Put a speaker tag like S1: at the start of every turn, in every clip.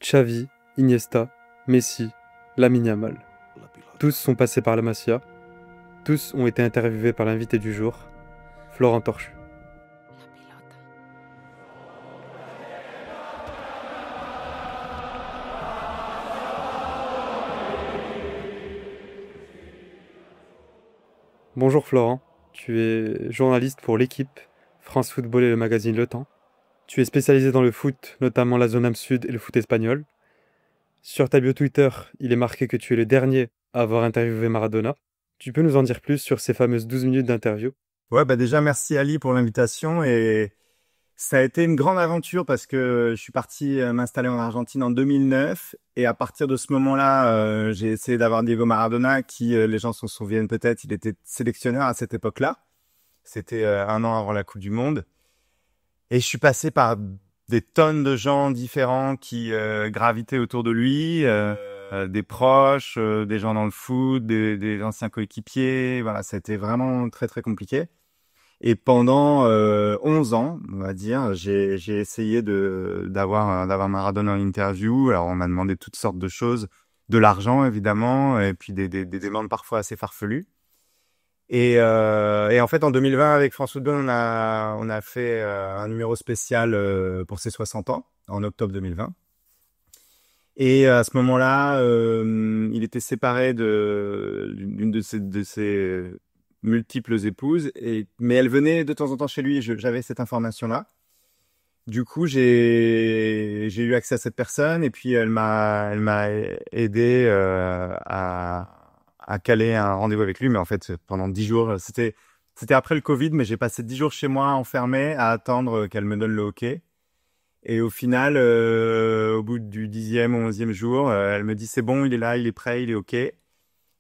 S1: Xavi, Iniesta, Messi, Lamine Yamal. Tous sont passés par la Masia. Tous ont été interviewés par l'invité du jour, Florent Torchu. Bonjour Florent, tu es journaliste pour l'équipe, France Football et le magazine Le Temps. Tu es spécialisé dans le foot, notamment la zone Am Sud et le foot espagnol. Sur ta bio Twitter, il est marqué que tu es le dernier à avoir interviewé Maradona. Tu peux nous en dire plus sur ces fameuses 12 minutes d'interview?
S2: Ouais, déjà merci Ali pour l'invitation et ça a été une grande aventure parce que je suis parti m'installer en Argentine en 2009 et à partir de ce moment-là, j'ai essayé d'avoir Diego Maradona qui, les gens s'en souviennent peut-être, il était sélectionneur à cette époque-là. C'était un an avant la Coupe du Monde. Et je suis passé par des tonnes de gens différents qui gravitaient autour de lui, des proches, des gens dans le foot, des anciens coéquipiers. Voilà, ça a été vraiment très très compliqué. Et pendant 11 ans, on va dire, j'ai essayé d'avoir Maradona en interview. Alors on m'a demandé toutes sortes de choses, de l'argent évidemment, et puis des demandes parfois assez farfelues. Et en fait, en 2020, avec France Football, on a fait un numéro spécial pour ses 60 ans, en octobre 2020. Et à ce moment-là, il était séparé d'une de ses multiples épouses, mais elle venait de temps en temps chez lui, et j'avais cette information-là. Du coup, j'ai eu accès à cette personne, et puis elle m'a aidé à caler un rendez-vous avec lui, mais en fait, pendant 10 jours, c'était après le Covid, mais j'ai passé 10 jours chez moi, enfermé, à attendre qu'elle me donne le OK. Et au final, au bout du 10e ou 11e jour, elle me dit, c'est bon, il est là, il est prêt, il est OK. Et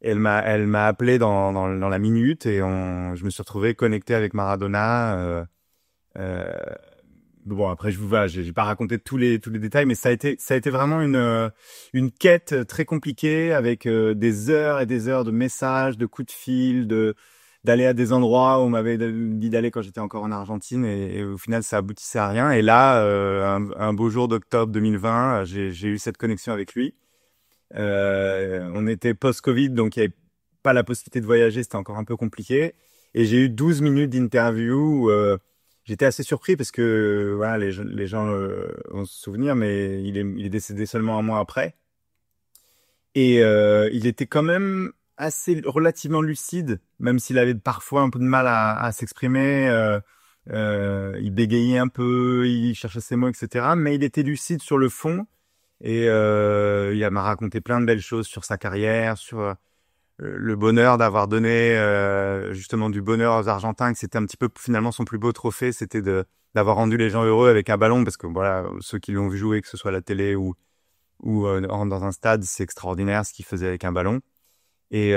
S2: elle m'a appelé dans la minute, et je me suis retrouvé connecté avec Maradona, bon, après, j'ai pas raconté tous les détails, mais ça a été vraiment une quête très compliquée avec des heures et des heures de messages, de coups de fil, d'aller à des endroits où on m'avait dit d'aller quand j'étais encore en Argentine, et au final, ça aboutissait à rien. Et là, un beau jour d'octobre 2020, j'ai eu cette connexion avec lui. On était post-Covid, donc il n'y avait pas la possibilité de voyager, c'était encore un peu compliqué. Et j'ai eu 12 minutes d'interview. J'étais assez surpris parce que voilà, les gens vont se souvenir, mais il est décédé seulement un mois après. Et il était quand même relativement lucide, même s'il avait parfois un peu de mal à s'exprimer. Il bégayait un peu, il cherchait ses mots, etc. Mais il était lucide sur le fond. Et m'a raconté plein de belles choses sur sa carrière, sur le bonheur d'avoir donné justement du bonheur aux Argentins, que c'était un petit peu finalement son plus beau trophée, c'était d'avoir rendu les gens heureux avec un ballon, parce que voilà, ceux qui l'ont vu jouer, que ce soit à la télé ou dans un stade, c'est extraordinaire ce qu'il faisait avec un ballon. Et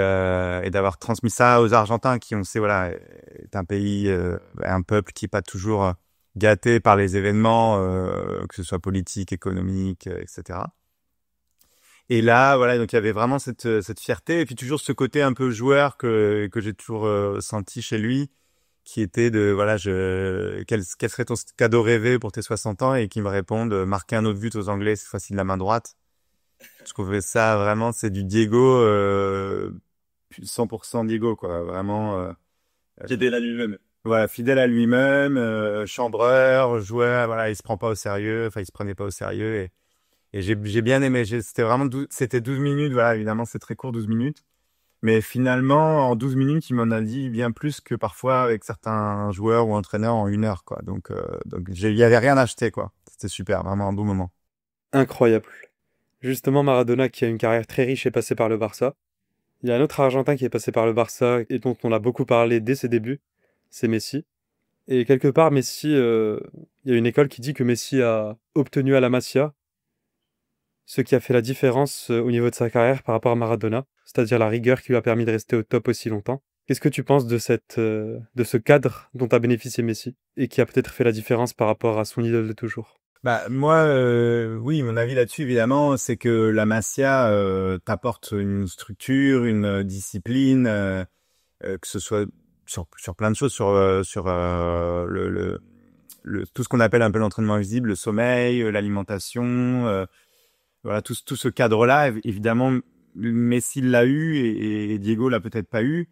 S2: d'avoir transmis ça aux Argentins, qui on sait voilà est un pays, un peuple qui est pas toujours gâté par les événements, que ce soit politique, économique, etc. Et là, voilà, donc il y avait vraiment cette fierté, et puis toujours ce côté un peu joueur que j'ai toujours senti chez lui, qui était de voilà, quel serait ton cadeau rêvé pour tes 60 ans, et qui me répondent marquer un autre but aux Anglais, cette fois-ci de la main droite. Je trouvais ça vraiment, c'est du Diego, 100% Diego, quoi, vraiment.
S3: Fidèle à lui-même.
S2: Voilà, fidèle à lui-même, chambreur, joueur, voilà, il se prend pas au sérieux, enfin il se prenait pas au sérieux, et j'ai bien aimé. C'était vraiment c'était 12 minutes, voilà, évidemment c'est très court 12 minutes, mais finalement en 12 minutes il m'en a dit bien plus que parfois avec certains joueurs ou entraîneurs en 1 heure, quoi. Donc il y avait rien à acheter, quoi. C'était super, vraiment un beau moment.
S1: Incroyable. Justement, Maradona, qui a une carrière très riche, est passé par le Barça. Il y a un autre Argentin qui est passé par le Barça et dont on a beaucoup parlé dès ses débuts, c'est Messi. Et quelque part, Messi, il y a une école qui dit que Messi a obtenu à la Masia ce qui a fait la différence au niveau de sa carrière par rapport à Maradona, c'est-à-dire la rigueur qui lui a permis de rester au top aussi longtemps. Qu'est-ce que tu penses de ce cadre dont a bénéficié Messi et qui a peut-être fait la différence par rapport à son idole de toujours?
S2: Bah moi, oui, mon avis là-dessus évidemment, c'est que la Masia t'apporte une structure, une discipline, que ce soit sur plein de choses, sur tout ce qu'on appelle un peu l'entraînement visible, le sommeil, l'alimentation, voilà, tout ce cadre-là, évidemment, Messi l'a eu et Diego l'a peut-être pas eu.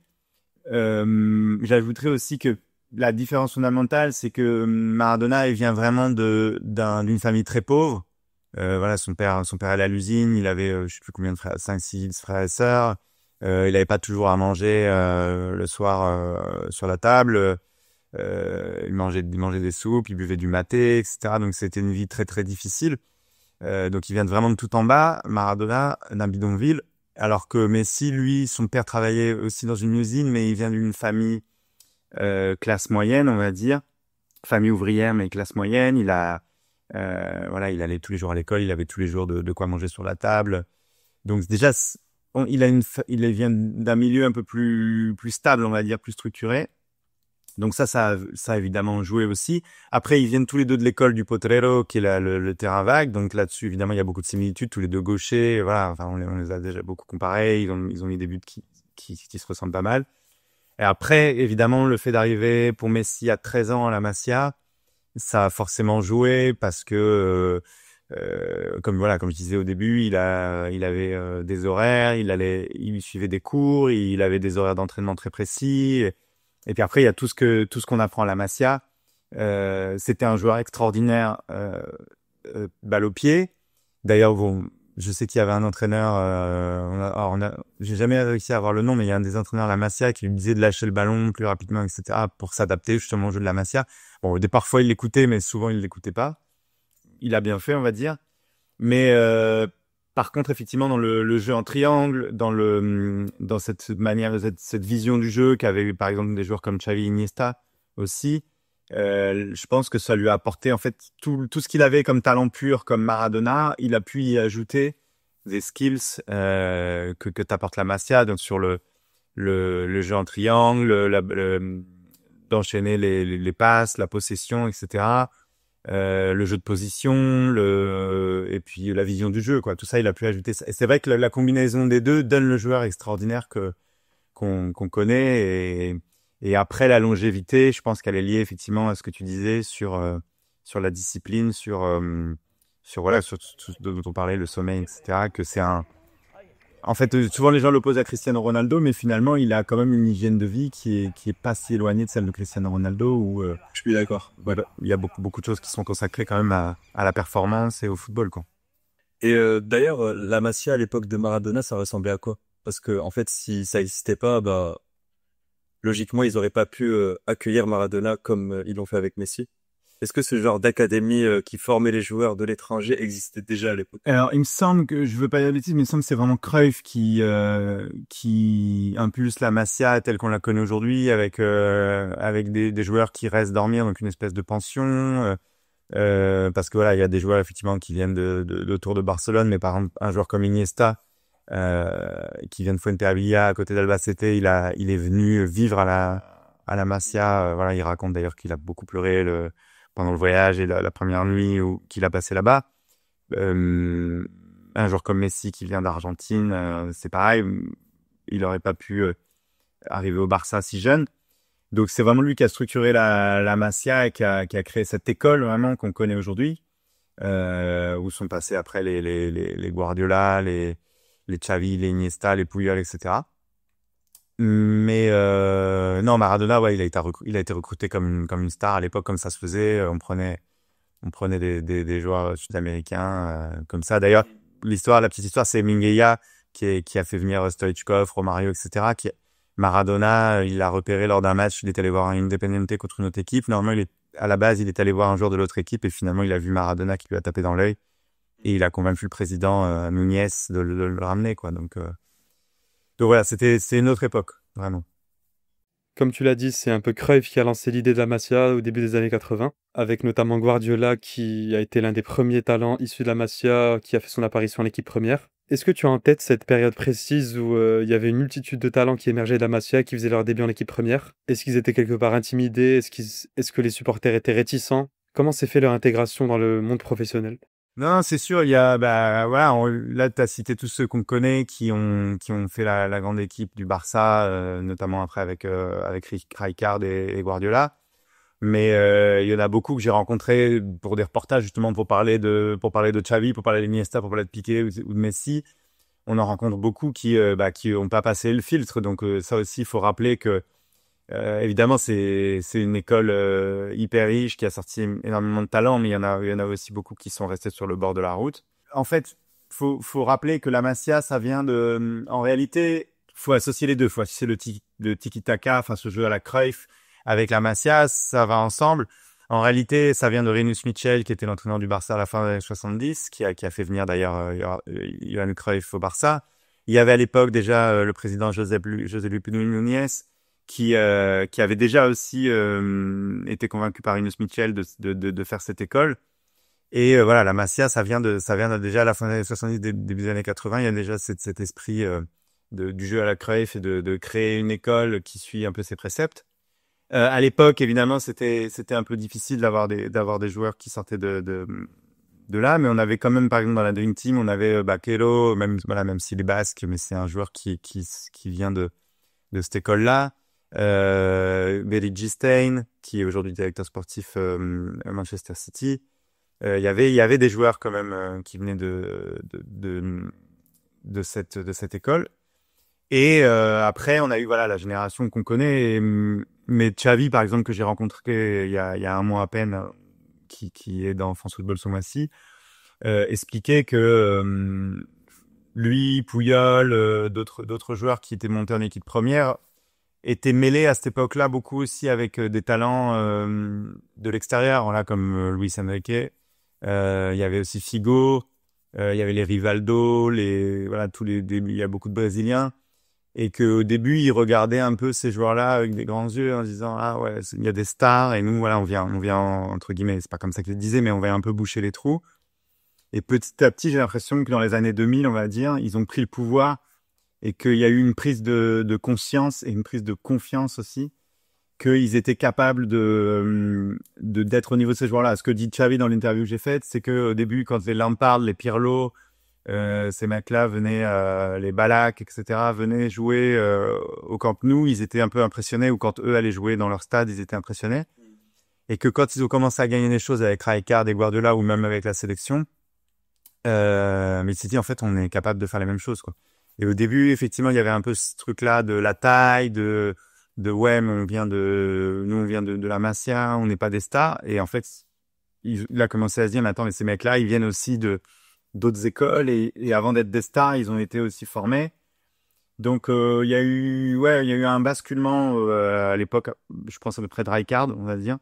S2: J'ajouterais aussi que la différence fondamentale, c'est que Maradona, il vient vraiment d'une famille très pauvre. Voilà, son père allait à l'usine, il avait, je sais plus combien de frères, 5, 6 frères et sœurs. Il avait pas toujours à manger, le soir, sur la table. Il mangeait des soupes, il buvait du maté, etc. Donc c'était une vie très très difficile. Donc il vient vraiment de tout en bas, Maradona, d'un bidonville. Alors que Messi, lui, son père travaillait aussi dans une usine, mais il vient d'une famille classe moyenne, on va dire, famille ouvrière mais classe moyenne. Voilà, il allait tous les jours à l'école, il avait tous les jours de quoi manger sur la table. Donc déjà, il vient d'un milieu un peu plus stable, on va dire, plus structuré. Donc ça a évidemment joué aussi. Après, ils viennent tous les deux de l'école du Potrero, qui est le terrain vague. Donc là-dessus, évidemment, il y a beaucoup de similitudes. Tous les deux gauchers, voilà. Enfin, on les a déjà beaucoup comparés. Ils ont mis des buts qui se ressemblent pas mal. Et après, évidemment, le fait d'arriver pour Messi à 13 ans à la Masia, ça a forcément joué parce que, comme je disais au début, il avait des horaires, il suivait des cours, il avait des horaires d'entraînement très précis. Et puis après, il y a tout ce qu'on apprend à la Masia. C'était un joueur extraordinaire, balle au pied. D'ailleurs, bon, je sais qu'il y avait un entraîneur, j'ai jamais réussi à avoir le nom, mais il y a un des entraîneurs de la Masia qui lui disait de lâcher le ballon plus rapidement, etc., pour s'adapter justement au jeu de la Masia. Bon, parfois il l'écoutait, mais souvent il l'écoutait pas. Il a bien fait, on va dire. Mais par contre, effectivement, dans le jeu en triangle, dans cette manière, cette vision du jeu qu'avaient par exemple des joueurs comme Xavi, Iniesta aussi, je pense que ça lui a apporté en fait tout ce qu'il avait comme talent pur, comme Maradona. Il a pu y ajouter des skills que t'apporte la Masia, donc sur le jeu en triangle, d'enchaîner les passes, la possession, etc. Le jeu de position, et puis la vision du jeu, quoi. Tout ça, il a pu ajouter ça. Et c'est vrai que la combinaison des deux donne le joueur extraordinaire qu'on connaît. Et après, la longévité, je pense qu'elle est liée effectivement à ce que tu disais sur la discipline, voilà, sur tout ce dont on parlait, le sommeil, etc. Que c'est en fait, souvent les gens l'opposent à Cristiano Ronaldo, mais finalement, il a quand même une hygiène de vie qui est pas si éloignée de celle de Cristiano Ronaldo, où
S3: Je suis d'accord.
S2: ouais, il y a beaucoup de choses qui sont consacrées quand même à la performance et au football, quoi.
S3: Et d'ailleurs, la Masia à l'époque de Maradona, ça ressemblait à quoi? Parce que en fait, si ça n'existait pas, bah logiquement, ils auraient pas pu accueillir Maradona comme ils l'ont fait avec Messi. Est-ce que ce genre d'académie qui formait les joueurs de l'étranger existait déjà à l'époque?
S2: Alors, il me semble que, je veux pas dire de bêtises, mais il me semble que c'est vraiment Cruyff qui impulse la Masia telle qu'on la connaît aujourd'hui, avec des joueurs qui restent dormir, donc une espèce de pension. Parce que voilà, il y a des joueurs effectivement qui viennent autour de Barcelone, mais par exemple un joueur comme Iniesta, qui vient de Fuenterrabía à côté d'Albacete, il est venu vivre à la Masia. Voilà, il raconte d'ailleurs qu'il a beaucoup pleuré pendant le voyage et la première nuit qu'il a passé là-bas. Un joueur comme Messi qui vient d'Argentine, c'est pareil, il aurait pas pu arriver au Barça si jeune. Donc c'est vraiment lui qui a structuré la Masia et qui a créé cette école vraiment qu'on connaît aujourd'hui, où sont passés après les Guardiola, les Xavi, les Iniesta, les Puyol, etc. Mais non, Maradona, ouais, il a été recruté comme une star à l'époque, comme ça se faisait. On prenait des joueurs sud-américains comme ça. D'ailleurs, la petite histoire, c'est Minguella qui a fait venir Stoichkov, Romario, etc. Maradona, il l'a repéré lors d'un match. Il est allé voir un Independiente contre une autre équipe. Normalement, à la base, il est allé voir un joueur de l'autre équipe et finalement, il a vu Maradona qui lui a tapé dans l'œil et il a convaincu le président Núñez de le ramener, quoi. Donc voilà, c'est une autre époque, vraiment.
S1: Comme tu l'as dit, c'est un peu Cruyff qui a lancé l'idée de la Masia au début des années 80, avec notamment Guardiola qui a été l'un des premiers talents issus de la Masia, qui a fait son apparition en équipe première. Est-ce que tu as en tête cette période précise où il y avait une multitude de talents qui émergeaient de la Masia, qui faisaient leur début en équipe première? Est-ce qu'ils étaient quelque part intimidés? Est-ce que les supporters étaient réticents? Comment s'est fait leur intégration dans le monde professionnel?
S2: Non, c'est sûr, il y a, voilà, là, t'as cité tous ceux qu'on connaît qui ont fait la grande équipe du Barça, notamment après avec Rijkaard et Guardiola. Mais il y en a beaucoup que j'ai rencontrés pour des reportages justement pour parler de Xavi, pour parler d'Iniesta, pour parler de Piqué ou de Messi. On en rencontre beaucoup qui ont pas passé le filtre. Donc ça aussi, il faut rappeler que évidemment c'est une école hyper riche qui a sorti énormément de talents, mais il y en a aussi beaucoup qui sont restés sur le bord de la route. En fait, faut rappeler que la Masia, ça vient de en réalité, faut associer les deux. Faut associer le tiki-taka, enfin ce jeu à la Cruyff avec la Masia, ça va ensemble. En réalité, ça vient de Rinus Michel, qui était l'entraîneur du Barça à la fin des années 70, qui a fait venir d'ailleurs Johan Cruyff au Barça. Il y avait à l'époque déjà le président José Luis Núñez, qui avait déjà aussi été convaincu par Rinus Michel de faire cette école. Et voilà, la Masia, ça vient déjà à la fin des années 70, début des années 80. Il y a déjà cet esprit du jeu à la Cruyff et de créer une école qui suit un peu ses préceptes. À l'époque, évidemment, c'était un peu difficile d'avoir des joueurs qui sortaient de là, mais on avait quand même, par exemple, dans la Dream Team, on avait Baquero, même s'il est basque, mais c'est un joueur qui vient de cette école-là. Berigi Stein, qui est aujourd'hui directeur sportif à Manchester City. Il y avait des joueurs quand même qui venaient de cette école. Et après, on a eu voilà la génération qu'on connaît. Mais Xavi, par exemple, que j'ai rencontré il y a un mois à peine, qui est dans France Football ce mois-ci, expliquait que lui, Puyol, d'autres joueurs qui étaient montés en équipe première étaient mêlés à cette époque-là beaucoup aussi avec des talents de l'extérieur, voilà, comme Luis Enrique. Il y avait aussi Figo, il y avait les Rivaldo, voilà, il y a beaucoup de Brésiliens. Et qu'au début, ils regardaient un peu ces joueurs-là avec des grands yeux en disant, ah ouais, il y a des stars, et nous, voilà, on vient, entre guillemets, c'est pas comme ça qu'ils le disaient, mais on vient un peu boucher les trous. Et petit à petit, j'ai l'impression que dans les années 2000, on va dire, ils ont pris le pouvoir et qu'il y a eu une prise de conscience et une prise de confiance aussi, qu'ils étaient capables d'être au niveau de ces joueurs-là. Ce que dit Xavi dans l'interview que j'ai faite, c'est qu'au début, quand les Lampard, les Pirlo, ces mecs-là venaient, les Ballack, etc., venaient jouer au Camp Nou, ils étaient un peu impressionnés, ou quand eux allaient jouer dans leur stade, ils étaient impressionnés. Et que quand ils ont commencé à gagner des choses avec Rijkaard et Guardiola, ou même avec la sélection, mais ils s'est dit, en fait, on est capable de faire les mêmes choses, quoi. Et au début, effectivement, il y avait un peu ce truc-là de la taille, ouais, mais nous, on vient de la Masia, on n'est pas des stars. Et en fait, il a commencé à se dire, mais attends, mais ces mecs-là, ils viennent aussi d'autres écoles et avant d'être des stars, ils ont été aussi formés. Donc il y a eu un basculement à l'époque, je pense à peu près de Rijkaard, on va dire,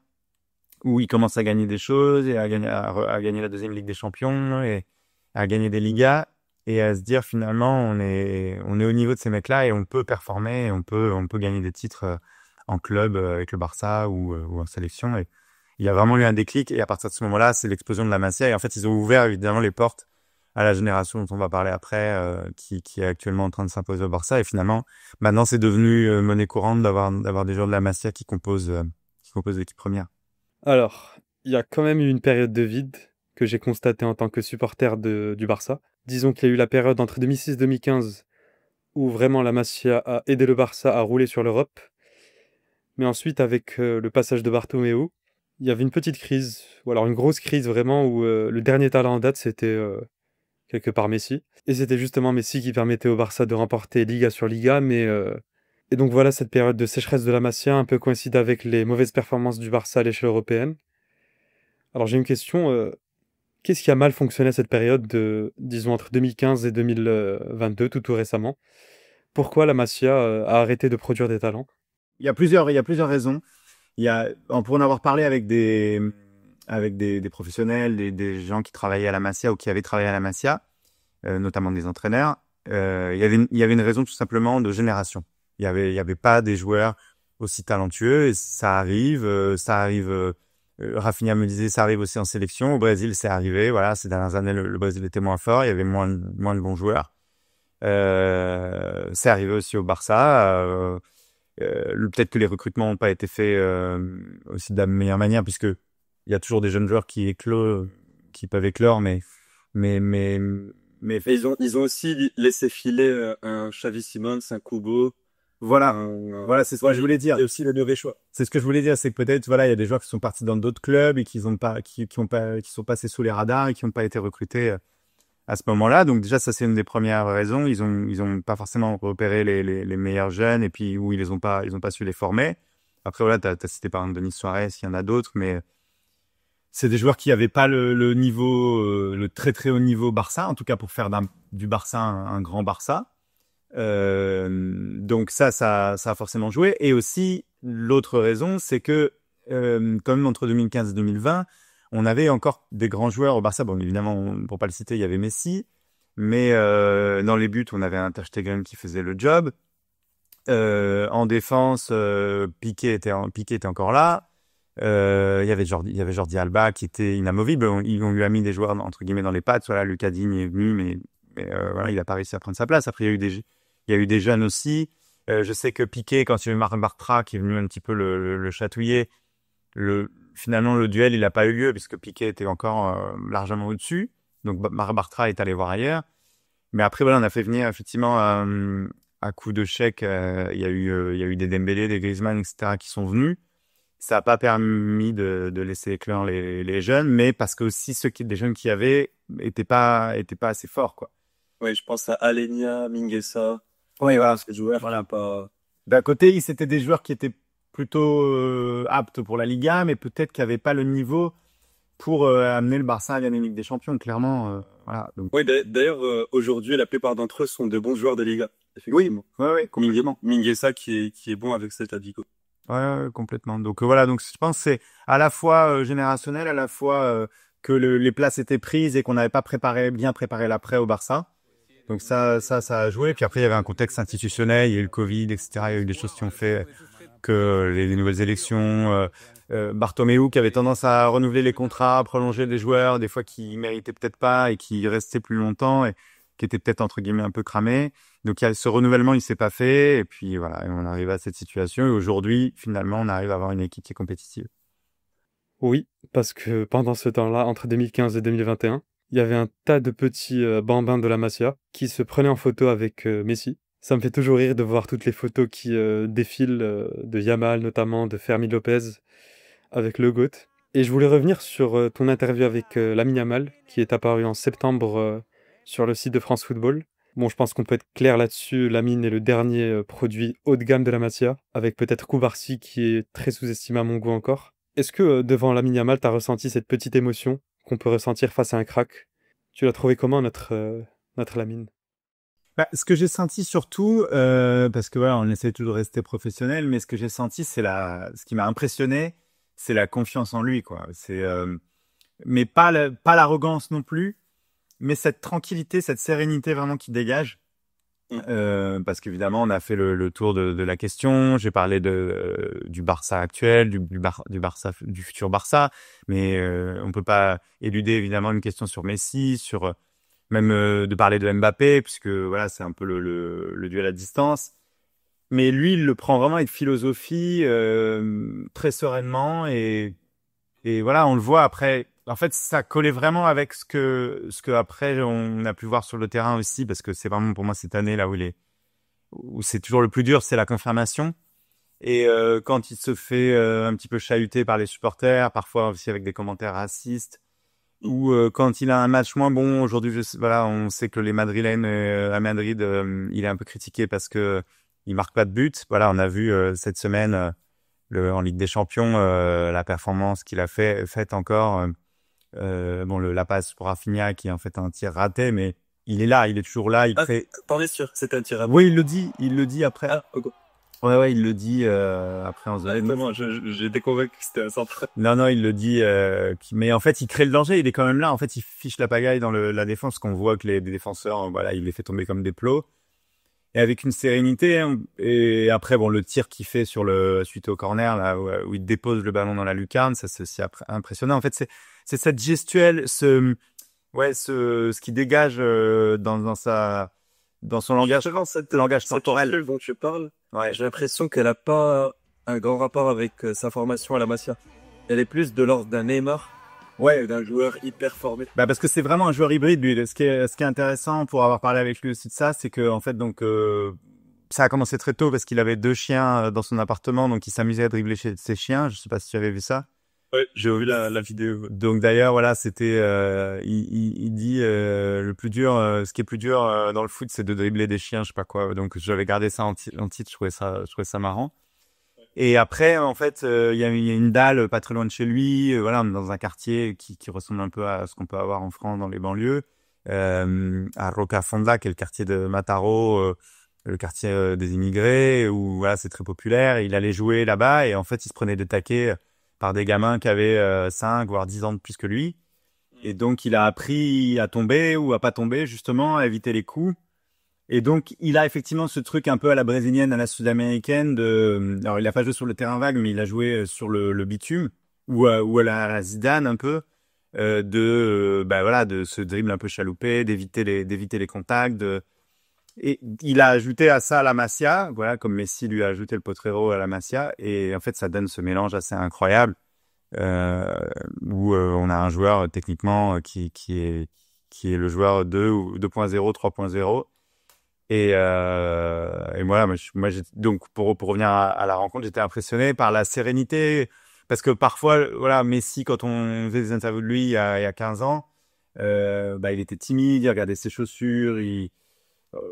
S2: où il commence à gagner des choses et à gagner la deuxième Ligue des Champions et à gagner des Ligas et à se dire finalement on est au niveau de ces mecs-là et on peut performer, et on peut gagner des titres en club avec le Barça ou en sélection. Et il y a vraiment eu un déclic, et à partir de ce moment-là, c'est l'explosion de la Masia. Et en fait, ils ont ouvert évidemment les portes à la génération dont on va parler après, qui est actuellement en train de s'imposer au Barça. Et finalement, maintenant, c'est devenu monnaie courante d'avoir des joueurs de la Masia qui composent l'équipe première.
S1: Alors, il y a quand même eu une période de vide que j'ai constatée en tant que supporter du Barça. Disons qu'il y a eu la période entre 2006 et 2015 où vraiment la Masia a aidé le Barça à rouler sur l'Europe. Mais ensuite, avec le passage de Bartomeu, il y avait une petite crise, ou alors une grosse crise vraiment, où le dernier talent en date, c'était quelque part Messi. Et c'était justement Messi qui permettait au Barça de remporter Liga sur Liga, Et donc voilà, cette période de sécheresse de la Masia un peu coïncide avec les mauvaises performances du Barça à l'échelle européenne. Alors j'ai une question, qu'est-ce qui a mal fonctionné à cette période disons, entre 2015 et 2022, tout récemment? Pourquoi la Masia a arrêté de produire des talents?
S2: Il y a plusieurs raisons. Pour en avoir parlé avec des professionnels, des gens qui travaillaient à la Masia ou qui avaient travaillé à la Masia, notamment des entraîneurs, il y avait une raison tout simplement de génération. Il y avait pas des joueurs aussi talentueux, et ça arrive. Rafinha me disait, ça arrive aussi en sélection. Au Brésil, c'est arrivé. Voilà, ces dernières années, le Brésil était moins fort. Il y avait moins de bons joueurs. C'est arrivé aussi au Barça. Peut-être que les recrutements n'ont pas été faits aussi de la meilleure manière, puisque il y a toujours des jeunes joueurs qui peuvent éclore, mais
S3: ils ont aussi laissé filer un Xavi Simons, un Kubo,
S2: Voilà,
S3: Un-
S2: voilà, c'est ce que je voulais dire.
S3: Et aussi le mauvais choix.
S2: C'est ce que je voulais dire, c'est que peut-être, voilà, il y a des joueurs qui sont partis dans d'autres clubs et qui sont passés sous les radars et qui n'ont pas été recrutés à ce moment-là. Donc déjà, ça c'est une des premières raisons. Ils ont pas forcément repéré les meilleurs jeunes et puis où ils ont pas su les former. Après voilà, t'as cité par exemple Denis Suarez, il y en a d'autres, mais c'est des joueurs qui avaient pas le niveau, le très très haut niveau Barça, en tout cas pour faire du Barça un grand Barça. Donc ça a forcément joué. Et aussi l'autre raison, c'est que quand même entre 2015 et 2020, on avait encore des grands joueurs au Barça. Bon, évidemment, pour pas le citer, il y avait Messi, mais dans les buts, on avait un Ter Stegen qui faisait le job. En défense, Piqué était encore là. Il y avait Jordi Alba qui était inamovible. On lui a mis des joueurs entre guillemets dans les pattes. Voilà, Lucas Digne est venu, mais voilà, il a pas réussi à prendre sa place. Après, il y a eu des jeunes aussi. Je sais que Piqué, quand il y a eu Marc Bartra qui est venu un petit peu le chatouiller, finalement le duel il a pas eu lieu puisque Piqué était encore largement au-dessus. Donc Marc Bartra est allé voir ailleurs. Mais après voilà, on a fait venir effectivement à coup de chèque. Il y a eu des Dembélé, des Griezmann, etc. qui sont venus. Ça n'a pas permis de laisser éclore les jeunes, mais parce que aussi des jeunes qui avaient étaient pas assez forts, quoi.
S3: Ouais, je pense à Alenia, Mingueza,
S2: Oui, voilà.
S3: ces joueurs
S2: Voilà.
S3: qui pas.
S2: D'un côté, c'était des joueurs qui étaient plutôt aptes pour la Liga, mais peut-être qui n'avaient pas le niveau pour amener le Barça à gagner la Ligue des Champions, clairement. Voilà. Donc,
S3: Oui, d'ailleurs, aujourd'hui, la plupart d'entre eux sont de bons joueurs de Liga,
S2: oui,
S3: effectivement.
S2: ouais, complètement.
S3: Mingueza qui est bon avec cet Vigo.
S2: Ouais, complètement. Donc voilà, donc je pense que c'est à la fois générationnel, à la fois que les places étaient prises et qu'on n'avait pas bien préparé l'après au Barça. Donc ça a joué. Puis après, il y avait un contexte institutionnel, il y a eu le Covid, etc. Il y a eu des choses qui ont fait que les nouvelles élections, Bartomeu qui avait tendance à renouveler les contrats, à prolonger des joueurs, des fois qui méritaient peut-être pas et qui restaient plus longtemps et qui étaient peut-être entre guillemets un peu cramés. Donc ce renouvellement, il s'est pas fait et puis voilà, et on arrive à cette situation et aujourd'hui, finalement, on arrive à avoir une équipe qui est compétitive.
S1: Oui, parce que pendant ce temps-là, entre 2015 et 2021, il y avait un tas de petits bambins de la Masia qui se prenaient en photo avec Messi. Ça me fait toujours rire de voir toutes les photos qui défilent de Yamal notamment, de Fermi Lopez avec le GOAT. Et je voulais revenir sur ton interview avec Lamine Yamal qui est apparu en septembre sur le site de France Football. Bon, je pense qu'on peut être clair là-dessus. Lamine est le dernier produit haut de gamme de la Masia, avec peut-être Koubarsi qui est très sous-estimé à mon goût encore. Est-ce que devant Lamine Yamal, tu as ressenti cette petite émotion qu'on peut ressentir face à un crack? Tu l'as trouvé comment notre Lamine?
S2: Bah, ce que j'ai senti surtout, parce que voilà, on essaie toujours de rester professionnel, mais ce que j'ai senti, ce qui m'a impressionné, c'est la confiance en lui, quoi. Mais pas l'arrogance non plus, mais cette tranquillité, cette sérénité vraiment qui dégage. Parce qu'évidemment, on a fait le tour de la question. J'ai parlé du Barça actuel, du Barça, du futur Barça, mais on peut pas éluder évidemment une question sur Messi, sur même de parler de Mbappé, puisque voilà, c'est un peu le duel à distance. Mais lui, il le prend vraiment avec philosophie, très sereinement, et voilà, on le voit après. En fait, ça collait vraiment avec ce que après on a pu voir sur le terrain aussi, parce que c'est vraiment pour moi cette année là où c'est toujours le plus dur, c'est la confirmation. Et quand il se fait un petit peu chahuter par les supporters, parfois aussi avec des commentaires racistes, ou quand il a un match moins bon, aujourd'hui, voilà, on sait que les Madrilènes à Madrid, il est un peu critiqué parce que il marque pas de but. Voilà, on a vu cette semaine en Ligue des Champions la performance qu'il a faite encore. Bon, la passe pour Rafinha qui est en fait un tir raté, mais il est là, il est toujours là.
S3: T'en es sûr, c'était un tir à
S2: Oui, il le dit après.
S3: Ah, ok.
S2: Ouais, il le dit après en zone.
S3: Vraiment, j'étais convaincu que c'était un centre.
S2: Non, il le dit. Mais en fait, il crée le danger. Il est quand même là. En fait, il fiche la pagaille dans la défense, qu'on voit que les défenseurs, voilà, il les fait tomber comme des plots. Et avec une sérénité. Hein, et après, bon, le tir qu'il fait suite au corner, là, où il dépose le ballon dans la lucarne, ça, c'est aussi impressionnant. En fait, c'est cette gestuelle, ce qui dégage dans son langage, langage temporel
S3: dont tu parles,
S2: Ouais.
S3: j'ai l'impression qu'elle a pas un grand rapport avec sa formation à la Masia. Elle est plus de l'ordre d'un Neymar,
S2: Ouais.
S3: d'un joueur hyper formé.
S2: Bah parce que c'est vraiment un joueur hybride lui. Ce qui est intéressant pour avoir parlé avec lui aussi de ça, c'est que en fait donc ça a commencé très tôt parce qu'il avait 2 chiens dans son appartement, donc il s'amusait à dribbler chez ses chiens. Je sais pas si tu avais vu ça.
S3: Ouais, j'ai vu la vidéo.
S2: Donc d'ailleurs, voilà, c'était, il dit le plus dur, ce qui est plus dur dans le foot, c'est de dribbler des chiens, je sais pas quoi. Donc j'avais gardé ça en titre, je trouvais ça marrant. Et après, en fait, il y a une dalle pas très loin de chez lui, voilà, dans un quartier qui ressemble un peu à ce qu'on peut avoir en France dans les banlieues, à Rocafonda, qui est le quartier de Mataro, le quartier des immigrés, où voilà, c'est très populaire. Il allait jouer là-bas et en fait, il se prenait des taquets par des gamins qui avaient 5 voire 10 ans de plus que lui. Et donc, il a appris à tomber ou à pas tomber, justement, à éviter les coups. Et donc, il a effectivement ce truc un peu à la brésilienne, à la sud-américaine alors, il a pas joué sur le terrain vague, mais il a joué sur le bitume ou à la Zidane un peu, voilà, de se dribble un peu chaloupé, d'éviter les contacts, et il a ajouté à ça la Masia, voilà, comme Messi lui a ajouté le Potrero à la Masia. Et en fait, ça donne ce mélange assez incroyable, où on a un joueur techniquement qui est le joueur 2 ou 2.0, 3.0. Et voilà, donc pour revenir à la rencontre, j'étais impressionné par la sérénité, parce que parfois, voilà, Messi, quand on faisait des interviews de lui il y a 15 ans, il était timide, il regardait ses chaussures,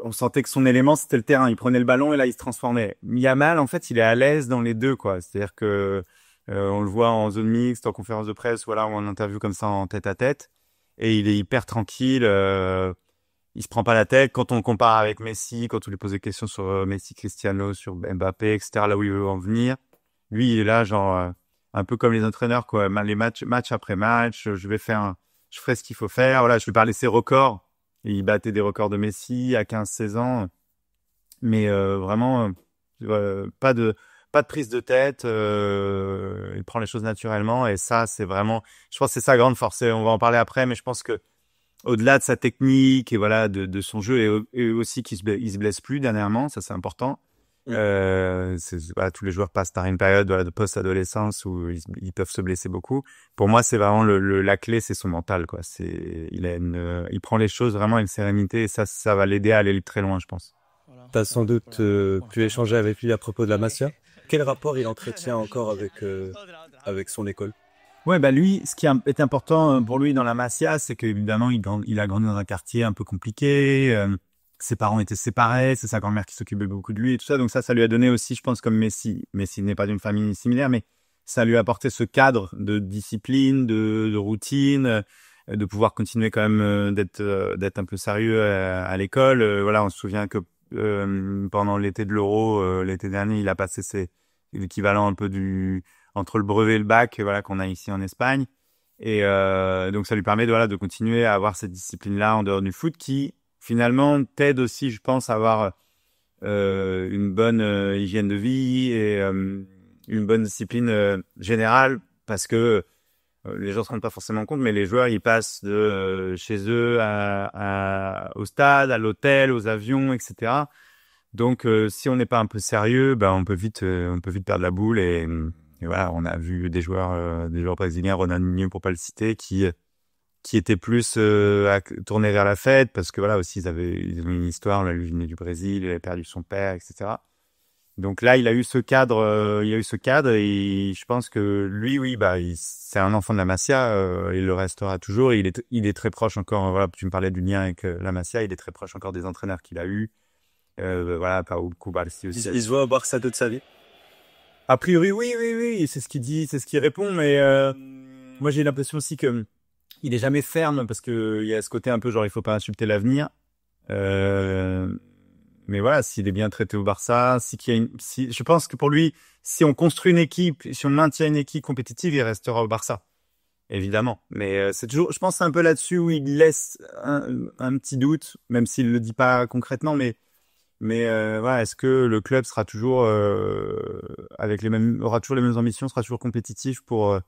S2: on sentait que son élément c'était le terrain, il prenait le ballon et là il se transformait. Yamal, en fait, il est à l'aise dans les deux, quoi. C'est-à-dire que on le voit en zone mixte, en conférence de presse, voilà, ou en interview comme ça en tête à tête, et il est hyper tranquille. Il se prend pas la tête. Quand on compare avec Messi, quand on lui pose des questions sur Messi, Cristiano, sur Mbappé, etc., là où il veut en venir, lui, il est là, genre, un peu comme les entraîneurs, quoi. Les match après match, je ferai ce qu'il faut faire. Voilà, je lui parlais de ses records. Et il battait des records de Messi à 15-16 ans. Mais vraiment, pas de prise de tête. Il prend les choses naturellement. Et ça, c'est vraiment, je pense que c'est sa grande force. Et on va en parler après, mais je pense que au-delà de sa technique et voilà de son jeu, et aussi il se blesse plus dernièrement, ça c'est important. Voilà, tous les joueurs passent par une période, voilà, de post-adolescence où ils peuvent se blesser beaucoup. Pour moi, c'est vraiment la clé, c'est son mental, quoi. Il prend les choses vraiment avec sérénité, et ça va l'aider à aller très loin, je pense.
S3: T'as sans doute pu échanger avec lui à propos de la Masia. Quel rapport il entretient encore avec son école?
S2: Ouais, lui, ce qui est important pour lui dans la Masia, c'est qu'évidemment, il a grandi dans un quartier un peu compliqué. Ses parents étaient séparés, c'est sa grand-mère qui s'occupait beaucoup de lui et tout ça. Donc ça lui a donné aussi, je pense, comme Messi. Messi n'est pas d'une famille similaire, mais ça lui a apporté ce cadre de discipline, de routine, de pouvoir continuer quand même d'être un peu sérieux à l'école. Voilà, on se souvient que pendant l'été de l'Euro, l'été dernier, il a passé l'équivalent un peu entre le brevet et le bac, voilà, qu'on a ici en Espagne. Et donc ça lui permet de continuer à avoir cette discipline-là en dehors du foot, qui finalement t'aide aussi, je pense, à avoir une bonne hygiène de vie et une bonne discipline générale, parce que les gens se rendent pas forcément compte, mais les joueurs, ils passent de chez eux au stade, à l'hôtel, aux avions, etc. Donc si on n'est pas un peu sérieux, on peut vite perdre la boule. Et voilà, on a vu des joueurs brésiliens, Ronaldinho pour pas le citer, qui étaient plus tournés vers la fête, parce que voilà, aussi ils avaient une histoire. Là, lui venait du Brésil, il avait perdu son père, etc. Donc là, il a eu ce cadre, et je pense que lui, oui, c'est un enfant de la Masia, il le restera toujours. Et il est très proche encore. Voilà, tu me parlais du lien avec la Masia, il est très proche encore des entraîneurs qu'il a eu. Voilà, Paul Cubarsí aussi.
S3: Il se voit au Barça toute sa vie?
S2: A priori, oui, c'est ce qu'il dit, c'est ce qu'il répond. Mais moi, j'ai l'impression aussi que il est jamais ferme, parce que il y a ce côté un peu genre, il faut pas insulter l'avenir. Mais voilà, s'il est bien traité au Barça, je pense que pour lui, si on construit une équipe, si on maintient une équipe compétitive, il restera au Barça, évidemment. Mais c'est toujours, je pense, c'est un peu là-dessus où il laisse un petit doute, même s'il le dit pas concrètement. Mais voilà, est-ce que le club sera toujours aura toujours les mêmes ambitions, sera toujours compétitif pour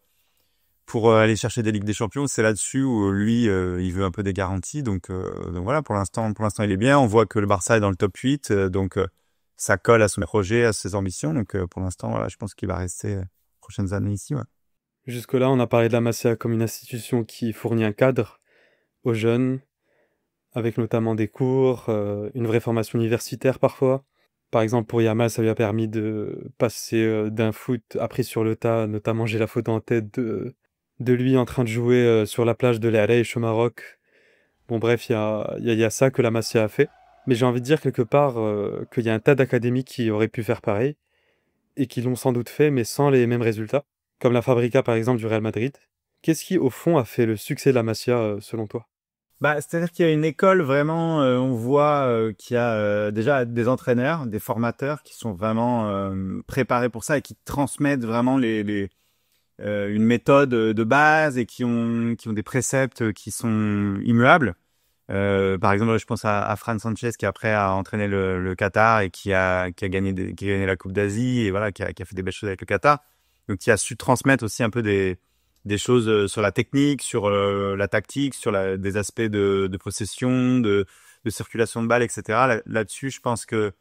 S2: aller chercher des Ligues des Champions? C'est là-dessus où lui, il veut un peu des garanties. Donc voilà, pour l'instant, il est bien. On voit que le Barça est dans le top 8, donc ça colle à son projet, à ses ambitions. Donc pour l'instant, voilà, je pense qu'il va rester les prochaines années ici. Ouais.
S1: Jusque-là, on a parlé de la Masia comme une institution qui fournit un cadre aux jeunes, avec notamment des cours, une vraie formation universitaire parfois. Par exemple, pour Yamal, ça lui a permis de passer d'un foot appris sur le tas, notamment j'ai la photo en tête de lui en train de jouer sur la plage de l'Areich au Maroc. Bon, bref, il y a ça que la Masia a fait. Mais j'ai envie de dire quelque part qu'il y a un tas d'académies qui auraient pu faire pareil et qui l'ont sans doute fait, mais sans les mêmes résultats, comme la Fabrica par exemple du Real Madrid. Qu'est-ce qui, au fond, a fait le succès de la Masia selon toi?
S2: Bah, c'est-à-dire qu'il y a une école vraiment, on voit qu'il y a déjà des entraîneurs, des formateurs qui sont vraiment préparés pour ça et qui transmettent vraiment une méthode de base et qui ont des préceptes qui sont immuables. Par exemple, je pense à Fran Sanchez qui après a entraîné le Qatar et qui a gagné la Coupe d'Asie et voilà, qui a fait des belles choses avec le Qatar. Donc, qui a su transmettre aussi un peu des choses sur la technique, sur la tactique, sur des aspects de possession, de circulation de balles, etc. Là-dessus, je pense que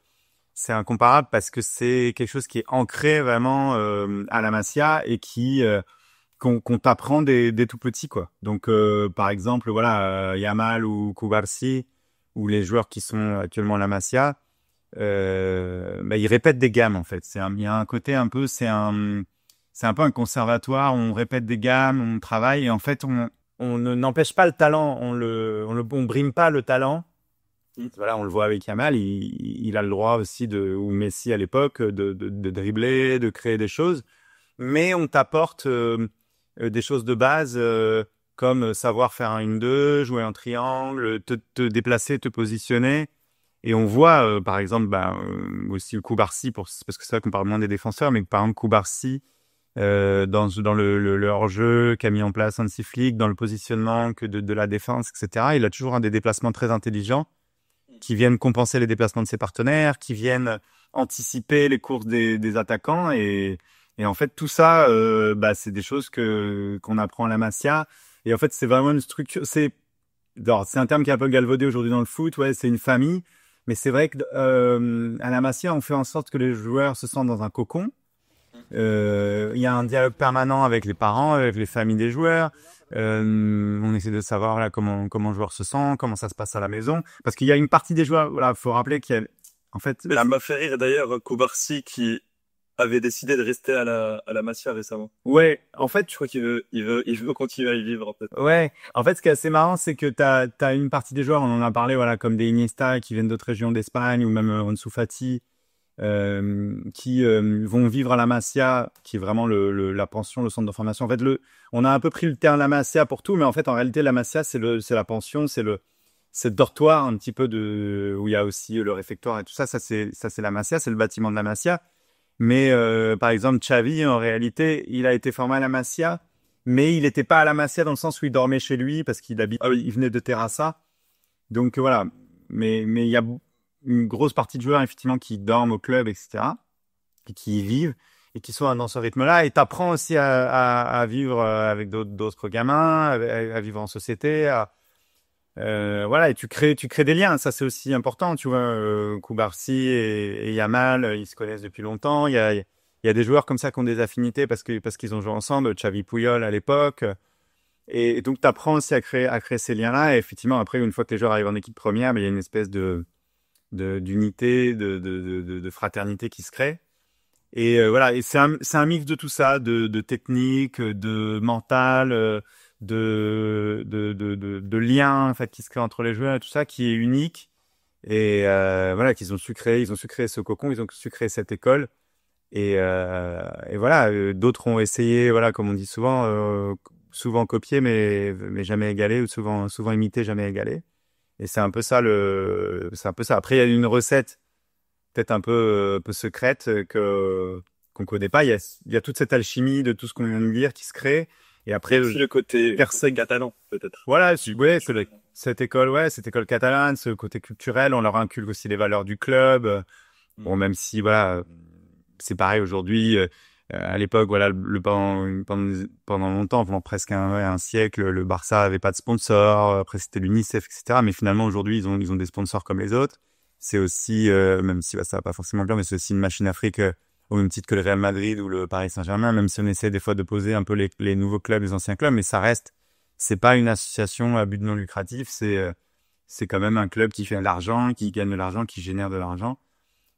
S2: c'est incomparable parce que c'est quelque chose qui est ancré vraiment à la Masia et qu'on t'apprend dès tout petit, quoi. Donc, par exemple, voilà, Yamal ou Cubarsí ou les joueurs qui sont actuellement à la Masia, bah, ils répètent des gammes en fait. Il y a un côté un peu, c'est un peu un conservatoire. On répète des gammes, on travaille et en fait, on n'empêche pas le talent, on brime pas le talent. Voilà, on le voit avec Yamal, il a le droit aussi ou Messi à l'époque de dribbler, de créer des choses, mais on t'apporte des choses de base comme savoir faire un 1-2, jouer en triangle, te déplacer, te positionner. Et on voit, par exemple, aussi le Cubarsí, parce que c'est vrai qu'on parle moins des défenseurs, mais par exemple Cubarsí, dans le hors-jeu qu'a mis en place Hansi Flick, dans le positionnement de la défense, etc. Il a toujours des déplacements très intelligents qui viennent compenser les déplacements de ses partenaires, qui viennent anticiper les courses des attaquants. Et en fait, tout ça, c'est des choses qu'on apprend à la Masia. Et en fait, c'est vraiment une structure. C'est un terme qui est un peu galvaudé aujourd'hui dans le foot. Ouais, c'est une famille. Mais c'est vrai que à la Masia, on fait en sorte que les joueurs se sentent dans un cocon. Il y a un dialogue permanent avec les parents, avec les familles des joueurs. On essaie de savoir là comment le joueur se sent, comment ça se passe à la maison. Parce qu'il y a une partie des joueurs, voilà, faut rappeler qu'il y a, en fait.
S3: Mais ça m'a fait rire d'ailleurs Cubarsí qui avait décidé de rester à la Masia récemment.
S2: Ouais, en fait,
S3: Je crois il veut continuer à y vivre en fait.
S2: ouais. En fait, ce qui est assez marrant, c'est que t'as une partie des joueurs, on en a parlé, voilà, comme des Iniesta qui viennent d'autres régions d'Espagne ou même Ansu Fati. Qui vont vivre à la Masia, qui est vraiment la pension, le centre de formation. En fait, on a un peu pris le terme la Masia pour tout, mais en fait, en réalité, la Masia, c'est la pension, c'est le dortoir un petit peu où il y a aussi le réfectoire et tout ça. Ça, c'est la Masia, c'est le bâtiment de la Masia. Mais par exemple, Xavi, en réalité, il a été formé à la Masia, mais il n'était pas à la Masia dans le sens où il dormait chez lui parce qu'il il venait de Terrassa. Donc voilà. Mais il y a une grosse partie de joueurs effectivement qui dorment au club, etc., et qui y vivent et qui sont dans ce rythme-là. Et t'apprends aussi à vivre avec d'autres gamins, à vivre en société. Voilà, et tu crées des liens. Ça, c'est aussi important, tu vois. Cubarsí et Yamal, ils se connaissent depuis longtemps. Il y a des joueurs comme ça qui ont des affinités parce qu'ils ont joué ensemble. Xavi Puyol à l'époque. Et donc, t'apprends aussi à créer ces liens-là. Et effectivement, après, une fois que les joueurs arrivent en équipe première, il y a une espèce d'unité, de fraternité qui se crée. Et voilà, et c'est un mix de tout ça, de technique, de mental, de liens en fait qui se créent entre les joueurs et tout ça qui est unique. Et voilà, ils ont su créer ce cocon, ils ont su créer cette école. Et voilà, d'autres ont essayé, voilà, comme on dit souvent copier mais jamais égalé, ou souvent imité, jamais égalé. Et c'est un peu ça Après, il y a une recette peut-être un peu secrète qu'on connaît pas. Il y a toute cette alchimie de tout ce qu'on vient de dire qui se crée. Et après,
S3: le côté catalan, peut-être.
S2: Voilà, cette école catalane, ce côté culturel, on leur inculque aussi les valeurs du club. Bon, même si, voilà, c'est pareil aujourd'hui. À l'époque, voilà, pendant longtemps, pendant presque un siècle, le Barça avait pas de sponsor. Après, c'était l'UNICEF, etc. Mais finalement, aujourd'hui, ils ont des sponsors comme les autres. C'est aussi, même si ça va pas forcément bien, mais c'est aussi une machine Afrique au même titre que le Real Madrid ou le Paris Saint-Germain. Même si on essaie des fois de poser un peu les nouveaux clubs, les anciens clubs, mais ça reste, c'est pas une association à but non lucratif. C'est quand même un club qui fait de l'argent, qui gagne de l'argent, qui génère de l'argent.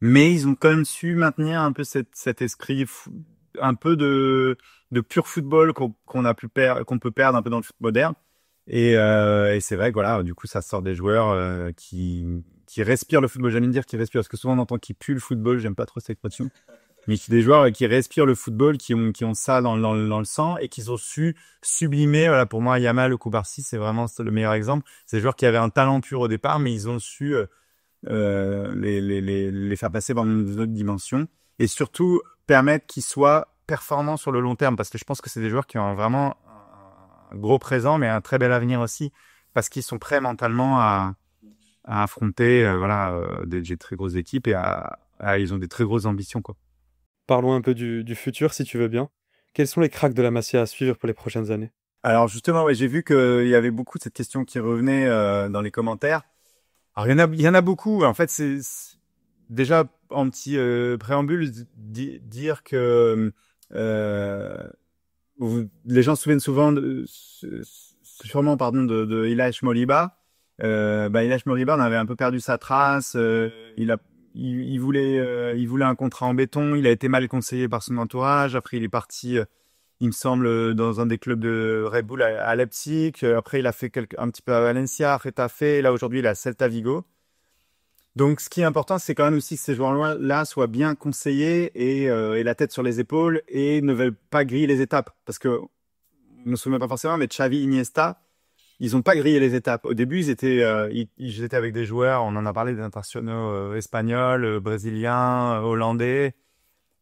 S2: Mais ils ont quand même su maintenir un peu cet esprit un peu de pur football qu'on peut perdre un peu dans le foot moderne. Et c'est vrai que voilà, du coup, ça sort des joueurs qui respirent le football. J'aime dire qu'ils respirent, parce que souvent on entend qu'ils puent le football. J'aime pas trop cette expression. Mais c'est des joueurs qui respirent le football, qui ont ça dans le sang et qui ont su sublimer. Voilà, pour moi, Yamal ou Koubarsi, c'est vraiment le meilleur exemple. C'est des joueurs qui avaient un talent pur au départ, mais ils ont su les faire passer dans une autre dimension et surtout permettre qu'ils soient performants sur le long terme, parce que je pense que c'est des joueurs qui ont vraiment un gros présent, mais un très bel avenir aussi, parce qu'ils sont prêts mentalement à affronter des très grosses équipes et ils ont des très grosses ambitions, quoi.
S1: Parlons un peu du futur, si tu veux bien. Quels sont les cracks de la Masia à suivre pour les prochaines années?
S2: Alors justement, ouais, j'ai vu qu'il y avait beaucoup de cette question qui revenait dans les commentaires. Alors il y en a beaucoup. En fait, c'est déjà en petit préambule dire que les gens se souviennent souvent sûrement de Ilaix Moriba. Ilaix Moriba, on avait un peu perdu sa trace. Il voulait un contrat en béton. Il a été mal conseillé par son entourage. Après, il est parti, il me semble, dans un des clubs de Red Bull à Leipzig. Après, il a fait un petit peu à Valencia, à Getafe. Et là, aujourd'hui, il est à Celta Vigo. Donc, ce qui est important, c'est quand même aussi que ces joueurs-là soient bien conseillés et la tête sur les épaules et ne veulent pas griller les étapes. Parce que, on ne se souvient pas forcément, mais Xavi, Iniesta, ils n'ont pas grillé les étapes. Au début, ils étaient avec des joueurs, on en a parlé, des internationaux espagnols, brésiliens, hollandais.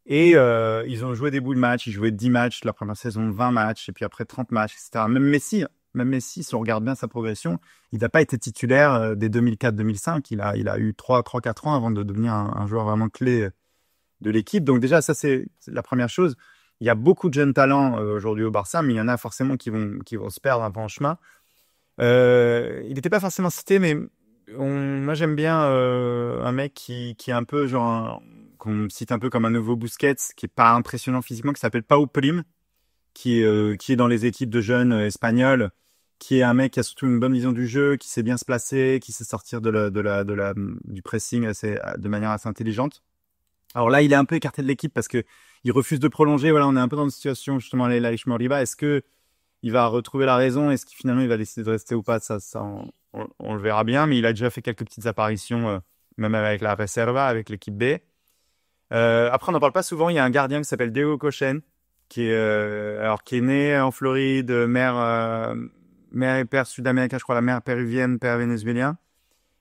S2: Et ils ont joué des bouts de match. Ils jouaient 10 matchs la première saison, 20 matchs, et puis après 30 matchs, etc. Même Messi, si on regarde bien sa progression, il n'a pas été titulaire dès 2004-2005. Il a eu 3-4 ans avant de devenir un joueur vraiment clé de l'équipe. Donc déjà, ça, c'est la première chose. Il y a beaucoup de jeunes talents aujourd'hui au Barça, mais il y en a forcément qui vont se perdre un peu en chemin. Il n'était pas forcément cité, mais moi, j'aime bien un mec qui est un peu genre... qu'on cite un peu comme un nouveau Busquets, qui est pas impressionnant physiquement, qui s'appelle Pau Prim, qui est dans les équipes de jeunes espagnols, qui est un mec qui a surtout une bonne vision du jeu, qui sait bien se placer, qui sait sortir du pressing de manière assez intelligente. Alors là, il est un peu écarté de l'équipe parce que il refuse de prolonger. Voilà, on est un peu dans une situation justement à Ilaix Moriba. Est-ce que il va retrouver la raison? Est-ce qu'il finalement il va décider de rester ou pas? Ça on le verra bien. Mais il a déjà fait quelques petites apparitions, même avec la Reserva, avec l'équipe B. Après, on n'en parle pas souvent. Il y a un gardien qui s'appelle Diego Cochen, qui est né en Floride, mère et père sud-américain, je crois, la mère péruvienne, père vénézuélien.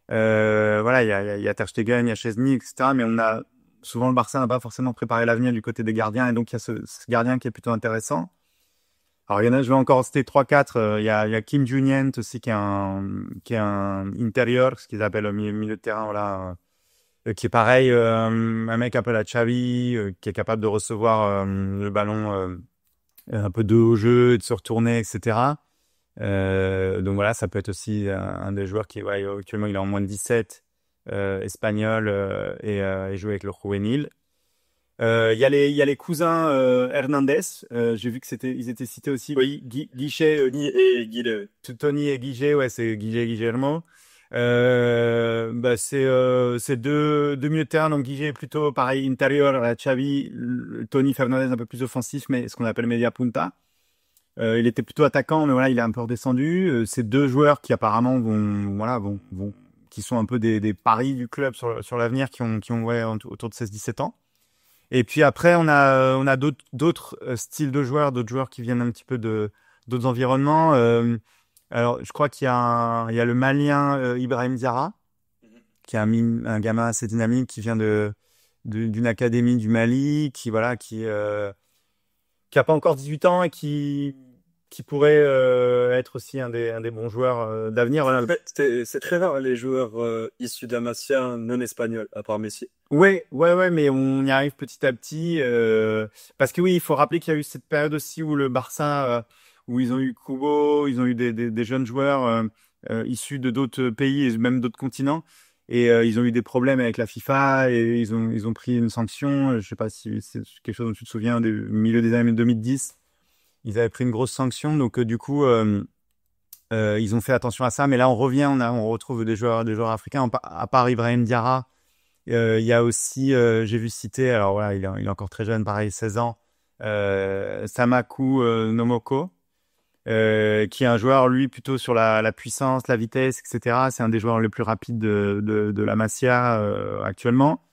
S2: Voilà, il y a Ter Stegen, il y a Chesney, etc. Mais souvent le Barça n'a pas forcément préparé l'avenir du côté des gardiens, et donc il y a ce gardien qui est plutôt intéressant. Alors il y en a, je vais encore en citer 3-4. Il y a Kim Junient aussi, qui est un intérieur, ce qu'ils appellent au milieu de terrain, voilà. Qui est pareil, un mec un peu la Xavi, qui est capable de recevoir le ballon un peu de haut jeu, de se retourner, etc. Donc voilà, ça peut être aussi un des joueurs qui, ouais, actuellement, il est en moins de 17, espagnol, et joue avec le Juvenil. Il y a les cousins Hernandez. J'ai vu que ils étaient cités aussi. Oui, Guichet,
S3: Et Guillet.
S2: Tony et Guillet, ouais, c'est Guillermo. C'est deux milieux de terrain. Donc Guillet est plutôt pareil intérieur, la Xavi, Tony Fernandez un peu plus offensif, mais ce qu'on appelle media punta. Il était plutôt attaquant, mais voilà, il est un peu redescendu. C'est deux joueurs qui apparemment qui sont un peu des paris du club sur l'avenir, qui ont ouais, autour de 16-17 ans. Et puis après, on a d'autres styles de joueurs, d'autres joueurs qui viennent un petit peu d'autres environnements. Alors, je crois qu'il y a le Malien Ibrahim Diarra, qui est un gamin assez dynamique, qui vient d'une académie du Mali, qui a pas encore 18 ans et qui pourrait être aussi un des bons joueurs d'avenir. Voilà.
S3: En fait, c'est très rare les joueurs issus d'un Masia non espagnol, à part Messi.
S2: Ouais, mais on y arrive petit à petit. Parce que oui, il faut rappeler qu'il y a eu cette période aussi où le Barça, où ils ont eu Kubo, ils ont eu des jeunes joueurs issus de d'autres pays et même d'autres continents. Et ils ont eu des problèmes avec la FIFA et ils ont pris une sanction. Je sais pas si c'est quelque chose dont tu te souviens, du milieu des années 2010. Ils avaient pris une grosse sanction. Donc du coup, ils ont fait attention à ça. Mais là, on revient, on retrouve des joueurs africains, à part Ibrahim Diarra, Il y a aussi, j'ai vu citer, alors voilà, il est encore très jeune, pareil, 16 ans, Samaku Nomoko, qui est un joueur, lui, plutôt sur la puissance, la vitesse, etc. C'est un des joueurs les plus rapides de la Masia actuellement.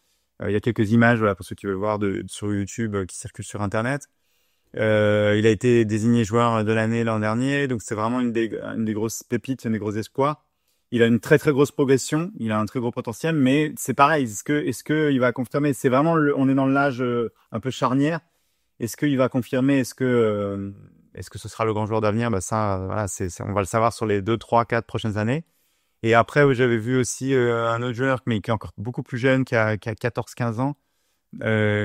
S2: Il y a quelques images, voilà, pour ceux qui veulent voir sur YouTube qui circulent sur Internet. Il a été désigné joueur de l'année l'an dernier, donc c'est vraiment une des grosses pépites, un des gros espoirs. Il a une très très grosse progression, il a un très gros potentiel, mais c'est pareil. Est-ce que il va confirmer? C'est vraiment, on est dans l'âge un peu charnière. Est-ce qu'il va confirmer? Est-ce que ce sera le grand joueur d'avenir? Bah ça, voilà, on va le savoir sur les 2, 3, 4 prochaines années. Et après, j'avais vu aussi un autre joueur, mais qui est encore beaucoup plus jeune, qui a 14-15 ans,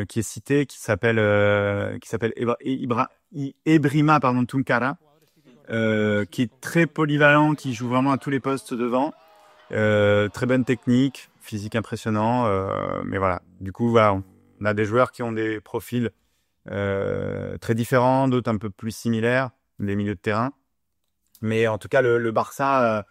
S2: qui est cité, qui s'appelle Ebrima, pardon, Tunkara, qui est très polyvalent, qui joue vraiment à tous les postes devant, très bonne technique, physique impressionnant, mais voilà. Du coup, voilà, on a des joueurs qui ont des profils très différents, d'autres un peu plus similaires, des milieux de terrain. Mais en tout cas, le Barça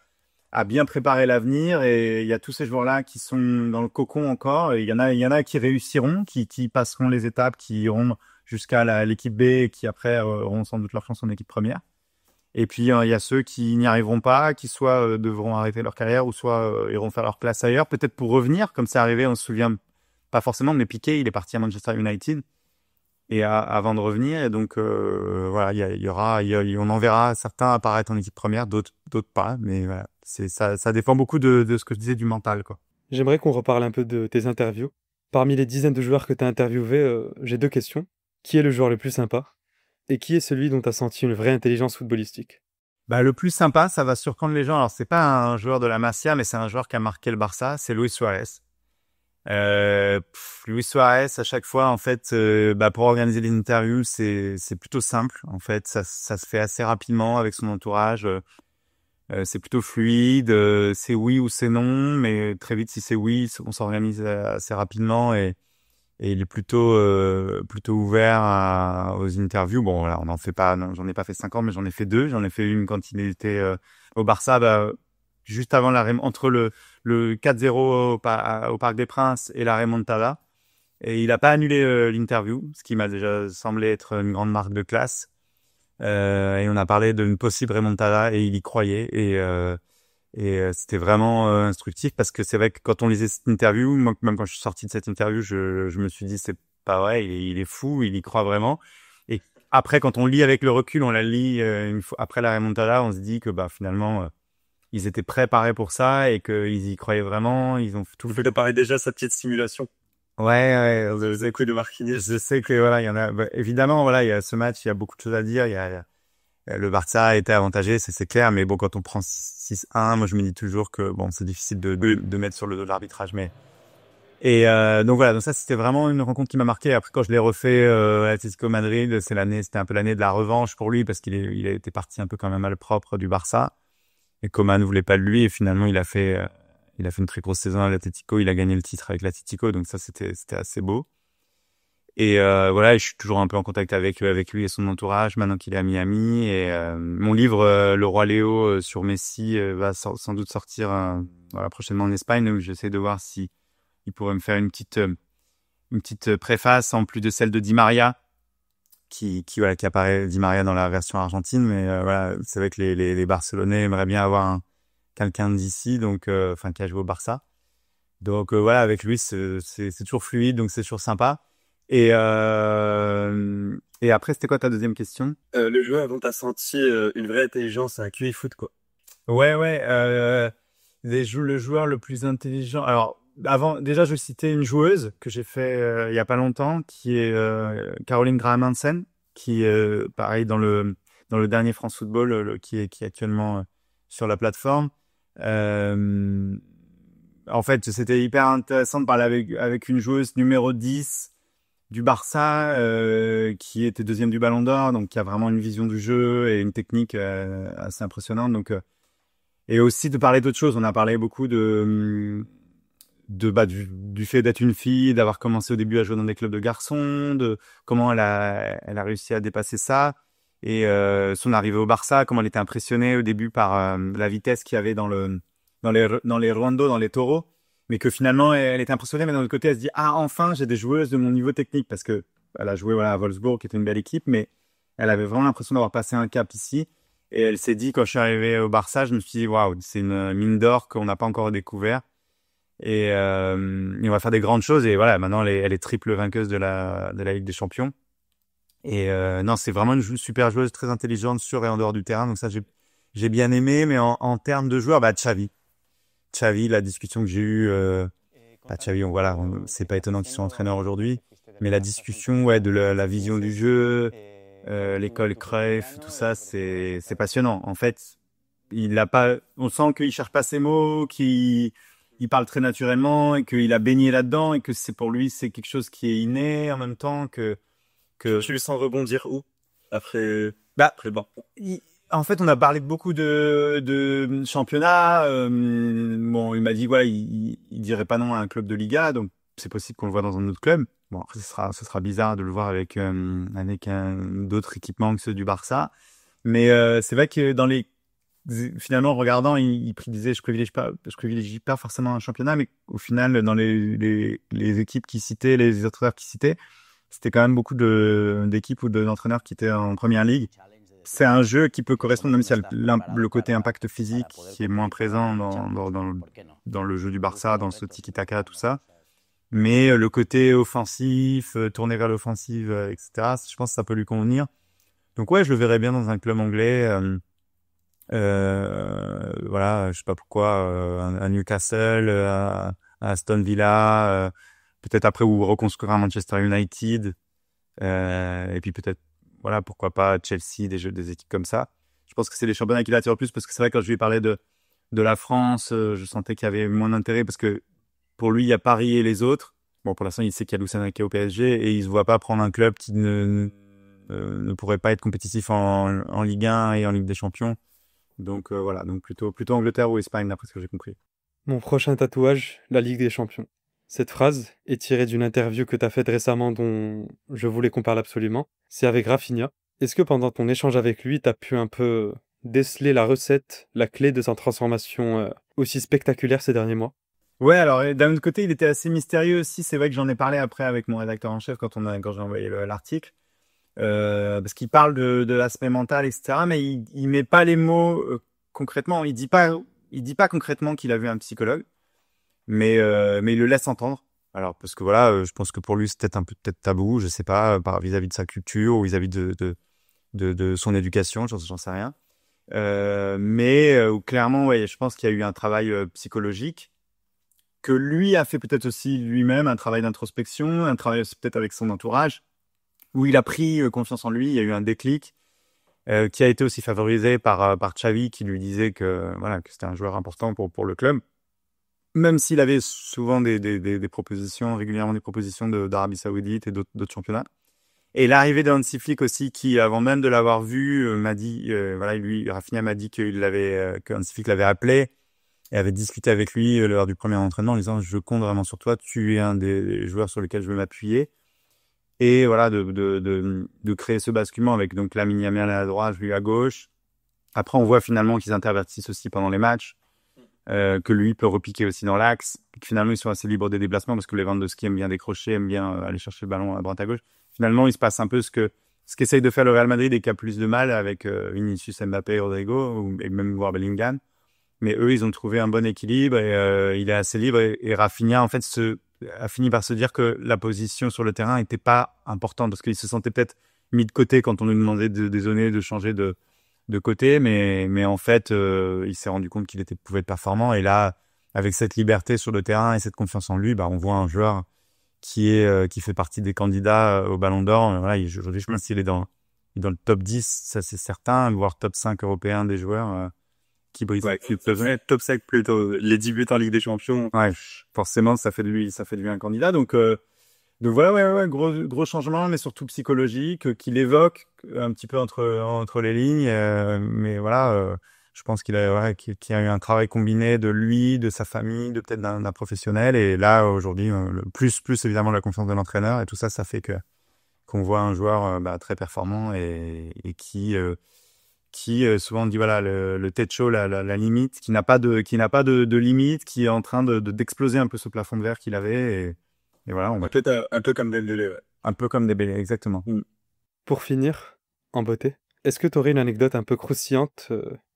S2: a bien préparé l'avenir, et il y a tous ces joueurs-là qui sont dans le cocon encore. Et il y en a qui réussiront, qui passeront les étapes, qui iront jusqu'à l'équipe B, et qui après auront sans doute leur chance en équipe première. Et puis il y a ceux qui n'y arriveront pas, qui soit devront arrêter leur carrière, ou soit iront faire leur place ailleurs, peut-être pour revenir, comme c'est arrivé, on se souvient pas forcément, mais Piqué, il est parti à Manchester United. Et avant de revenir, et donc voilà, on en verra certains apparaître en équipe première, d'autres pas, mais voilà, ça dépend beaucoup de ce que je disais du mental, quoi.
S1: J'aimerais qu'on reparle un peu de tes interviews. Parmi les dizaines de joueurs que tu as interviewés, j'ai 2 questions. Qui est le joueur le plus sympa? Et qui est celui dont tu as senti une vraie intelligence footballistique?
S2: Bah, le plus sympa, ça va surprendre les gens. Alors, c'est pas un joueur de la Masia, mais c'est un joueur qui a marqué le Barça, c'est Luis Suarez. Luis Suarez, à chaque fois, en fait, pour organiser les interviews, c'est plutôt simple. En fait, ça se fait assez rapidement avec son entourage. C'est plutôt fluide. C'est oui ou c'est non, mais très vite, si c'est oui, on s'organise assez rapidement, et il est plutôt ouvert aux interviews. Bon, voilà, on n'en fait pas. Non, j'en ai pas fait 5 ans, mais j'en ai fait 2. J'en ai fait une quand il était au Barça, juste avant entre le 4-0 au Parc des Princes et la remontada. Et il a pas annulé l'interview, ce qui m'a déjà semblé être une grande marque de classe. Et on a parlé d'une possible remontada, et il y croyait. Et c'était vraiment instructif, parce que c'est vrai que quand on lisait cette interview, moi, même quand je suis sorti de cette interview, je me suis dit, c'est pas vrai, il est fou, il y croit vraiment. Et après, quand on lit avec le recul, on la lit une fois après la remontada, on se dit que finalement, ils étaient préparés pour ça, et qu'ils y croyaient vraiment. Ils ont tout fait.
S3: Il préparait déjà sa petite simulation.
S2: Ouais,
S3: Le coup de Marquinhos.
S2: je sais que voilà, il y en a. Évidemment, voilà, il y a ce match, il y a beaucoup de choses à dire. Le Barça a été avantagé, c'est clair, mais bon, quand on prend 6-1, moi je me dis toujours que bon, c'est difficile de mettre sur le dos de l'arbitrage, mais donc voilà, donc ça c'était vraiment une rencontre qui m'a marqué. Après, quand je l'ai refait à l'Atlético Madrid, c'était un peu l'année de la revanche pour lui, parce il a été parti un peu quand même malpropre du Barça, et Koeman ne voulait pas de lui, et finalement il a fait une très grosse saison à l'Atlético, il a gagné le titre avec l'Atlético, donc ça c'était assez beau. Et voilà, je suis toujours un peu en contact avec lui et son entourage maintenant qu'il est à Miami. Et mon livre Le Roi Léo sur Messi va sans doute sortir voilà, prochainement en Espagne, où j'essaie de voir si il pourrait me faire une petite préface en plus de celle de Di Maria, qui apparaît Di Maria dans la version argentine. Mais voilà, c'est vrai que les Barcelonais aimeraient bien avoir quelqu'un d'ici, donc qui a joué au Barça. Donc voilà, avec lui c'est toujours fluide, donc c'est toujours sympa. Et après, c'était quoi ta deuxième question?
S3: Le joueur dont t'as senti une vraie intelligence, un QI foot, quoi.
S2: Ouais. Le joueur le plus intelligent. Alors, avant, déjà, je citais une joueuse que j'ai fait il y a pas longtemps, qui est Caroline Graham Hansen, qui pareil dans le dernier France Football, qui est actuellement sur la plateforme. En fait, c'était hyper intéressant de parler avec une joueuse numéro 10 du Barça, qui était deuxième du Ballon d'Or, donc qui a vraiment une vision du jeu et une technique assez impressionnante. Donc, et aussi de parler d'autres choses. On a parlé beaucoup du fait d'être une fille, d'avoir commencé au début à jouer dans des clubs de garçons, de comment elle a réussi à dépasser ça, et son arrivée au Barça, comment elle était impressionnée au début par la vitesse qu'il y avait dans les rondos, dans les taureaux. mais que finalement elle était impressionnée, mais d'un autre côté elle se dit ah enfin j'ai des joueuses de mon niveau technique, parce que elle a joué voilà à Wolfsburg qui était une belle équipe, mais elle avait vraiment l'impression d'avoir passé un cap ici, et elle s'est dit quand je suis arrivé au Barça, je me suis dit waouh, c'est une mine d'or qu'on n'a pas encore découvert, et on va faire des grandes choses, et voilà maintenant elle est triple vainqueuse de la Ligue des Champions, et non c'est vraiment une super joueuse, très intelligente sur et en dehors du terrain, donc ça j'ai bien aimé, mais en termes de joueurs, bah Xavi, la discussion que j'ai eue, Xavi, c'est pas étonnant qu'ils soient entraîneurs aujourd'hui, mais la discussion, ouais, de la vision du jeu, l'école Cruyff, tout ça, c'est passionnant. En fait, on sent qu'il cherche pas ses mots, il parle très naturellement et qu'il a baigné là-dedans et que pour lui, c'est quelque chose qui est inné en même temps que.
S3: Tu le sens rebondir où après
S2: Bah,
S3: après le banc?
S2: En fait, on a parlé beaucoup de championnat. Bon, il m'a dit voilà, il dirait pas non à un club de Liga, donc c'est possible qu'on le voit dans un autre club. Bon, après, ce sera bizarre de le voir avec d'autres équipements que ceux du Barça. Mais c'est vrai que finalement, en regardant, il disait je privilégie pas forcément un championnat, mais au final, dans les équipes qui citaient, les entraîneurs qui citaient, c'était quand même beaucoup d'équipes ou d'entraîneurs qui étaient en première ligue. C'est un jeu qui peut correspondre, même s'il y a le côté impact physique qui est moins présent dans le jeu du Barça, dans ce tiki-taka, tout ça. Mais le côté offensif, tourné vers l'offensive, etc., je pense que ça peut lui convenir. Donc ouais, je le verrais bien dans un club anglais. Voilà, je sais pas pourquoi, à Newcastle, à Aston Villa, peut-être après ou reconstruire un Manchester United, et puis peut-être voilà, pourquoi pas Chelsea, des équipes comme ça. Je pense que c'est les championnats qui l'attirent le plus, parce que c'est vrai, quand je lui ai parlé de la France, je sentais qu'il y avait moins d'intérêt, parce que pour lui, il y a Paris et les autres. Bon, pour l'instant, il sait qu'il y a Lucien Riquet au PSG, et il se voit pas prendre un club qui ne pourrait pas être compétitif en Ligue 1 et en Ligue des Champions. Donc voilà, donc plutôt Angleterre ou Espagne, d'après ce que j'ai compris.
S1: Mon prochain tatouage, la Ligue des Champions. Cette phrase est tirée d'une interview que tu as faite récemment dont je voulais qu'on parle absolument. C'est avec Rafinha. Est-ce que pendant ton échange avec lui, tu as pu un peu déceler la recette, la clé de sa transformation aussi spectaculaire ces derniers mois?
S2: Ouais, alors d'un autre côté, il était assez mystérieux aussi. C'est vrai que j'en ai parlé après avec mon rédacteur en chef quand j'ai envoyé l'article, parce qu'il parle de l'aspect mental, etc. Mais il met pas les mots concrètement. Il dit pas concrètement qu'il a vu un psychologue, mais il le laisse entendre. Alors parce que voilà, je pense que pour lui c'est peut-être tabou, je sais pas, vis-à-vis de sa culture ou vis-à-vis de son éducation, j'en sais rien. Mais clairement, ouais, je pense qu'il y a eu un travail psychologique, que lui a fait peut-être aussi lui-même, un travail d'introspection, un travail aussi peut-être avec son entourage, où il a pris confiance en lui, il y a eu un déclic, qui a été aussi favorisé par Xavi, qui lui disait que c'était un joueur important pour le club, même s'il avait souvent des propositions, régulièrement des propositions d'Arabie Saoudite et d'autres championnats. Et l'arrivée de Hansi Flick aussi, qui avant même de l'avoir vu m'a dit, Rafinha m'a dit que Hansi Flick l'avait appelé et avait discuté avec lui lors du premier entraînement en disant je compte vraiment sur toi, tu es un des joueurs sur lesquels je veux m'appuyer. Et voilà, de créer ce basculement avec donc Lamine Yamal à droite, lui à gauche. Après, on voit finalement qu'ils intervertissent aussi pendant les matchs, que lui peut repiquer aussi dans l'axe, que finalement ils sont assez libres des déplacements, parce que Lewandowski aime bien décrocher, aime bien aller chercher le ballon à droite à gauche. Finalement, il se passe un peu ce qu'essaye de faire le Real Madrid et qui a plus de mal avec Vinicius, Mbappé, Rodrigo, et même voire Bellingham. Mais eux, ils ont trouvé un bon équilibre, et il est assez libre, et Rafinha en fait a fini par se dire que la position sur le terrain était pas importante, parce qu'il se sentait peut-être mis de côté quand on lui demandait de dézonner, de changer de côté, mais en fait, il s'est rendu compte qu'il pouvait être performant, et là, avec cette liberté sur le terrain et cette confiance en lui, on voit un joueur qui fait partie des candidats au Ballon d'Or. Voilà, aujourd'hui, je pense qu'il est dans le top 10, ça c'est certain, voire top 5 européen des joueurs qui brisent.
S3: Ouais, top 5 plutôt. Les 10 buts en Ligue des Champions.
S2: Ouais, forcément, ça fait de lui un candidat. Donc voilà, ouais, gros changement, mais surtout psychologique, qu'il évoque un petit peu entre les lignes. Mais voilà, je pense qu'il y a eu un travail combiné de lui, de sa famille, de peut-être d'un professionnel. Et là, aujourd'hui, plus évidemment la confiance de l'entraîneur. Et tout ça, ça fait qu'on voit un joueur très performant et qui qui souvent dit voilà le techo, la limite, qui n'a pas de limite, qui est en train d'exploser un peu ce plafond de verre qu'il avait et voilà, on va
S3: Peut-être un peu comme Dembélé, ouais.
S2: un peu comme des bébés, exactement.
S1: Pour finir, en beauté, est-ce que tu aurais une anecdote un peu croustillante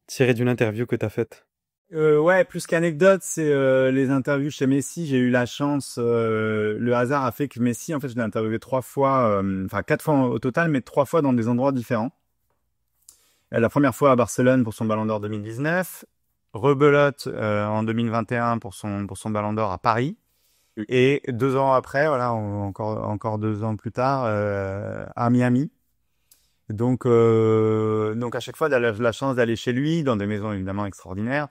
S1: tirée d'une interview que tu as faite?
S2: Ouais, plus qu'anecdote, c'est les interviews chez Messi. J'ai eu la chance, le hasard a fait que Messi, en fait, je l'ai interviewé 3 fois, enfin 4 fois au total, mais 3 fois dans des endroits différents. La première fois à Barcelone pour son Ballon d'Or 2019, rebelote en 2021 pour son Ballon d'Or à Paris, et 2 ans après, voilà, encore 2 ans plus tard, à Miami. Donc à chaque fois, la chance d'aller chez lui, dans des maisons évidemment extraordinaires.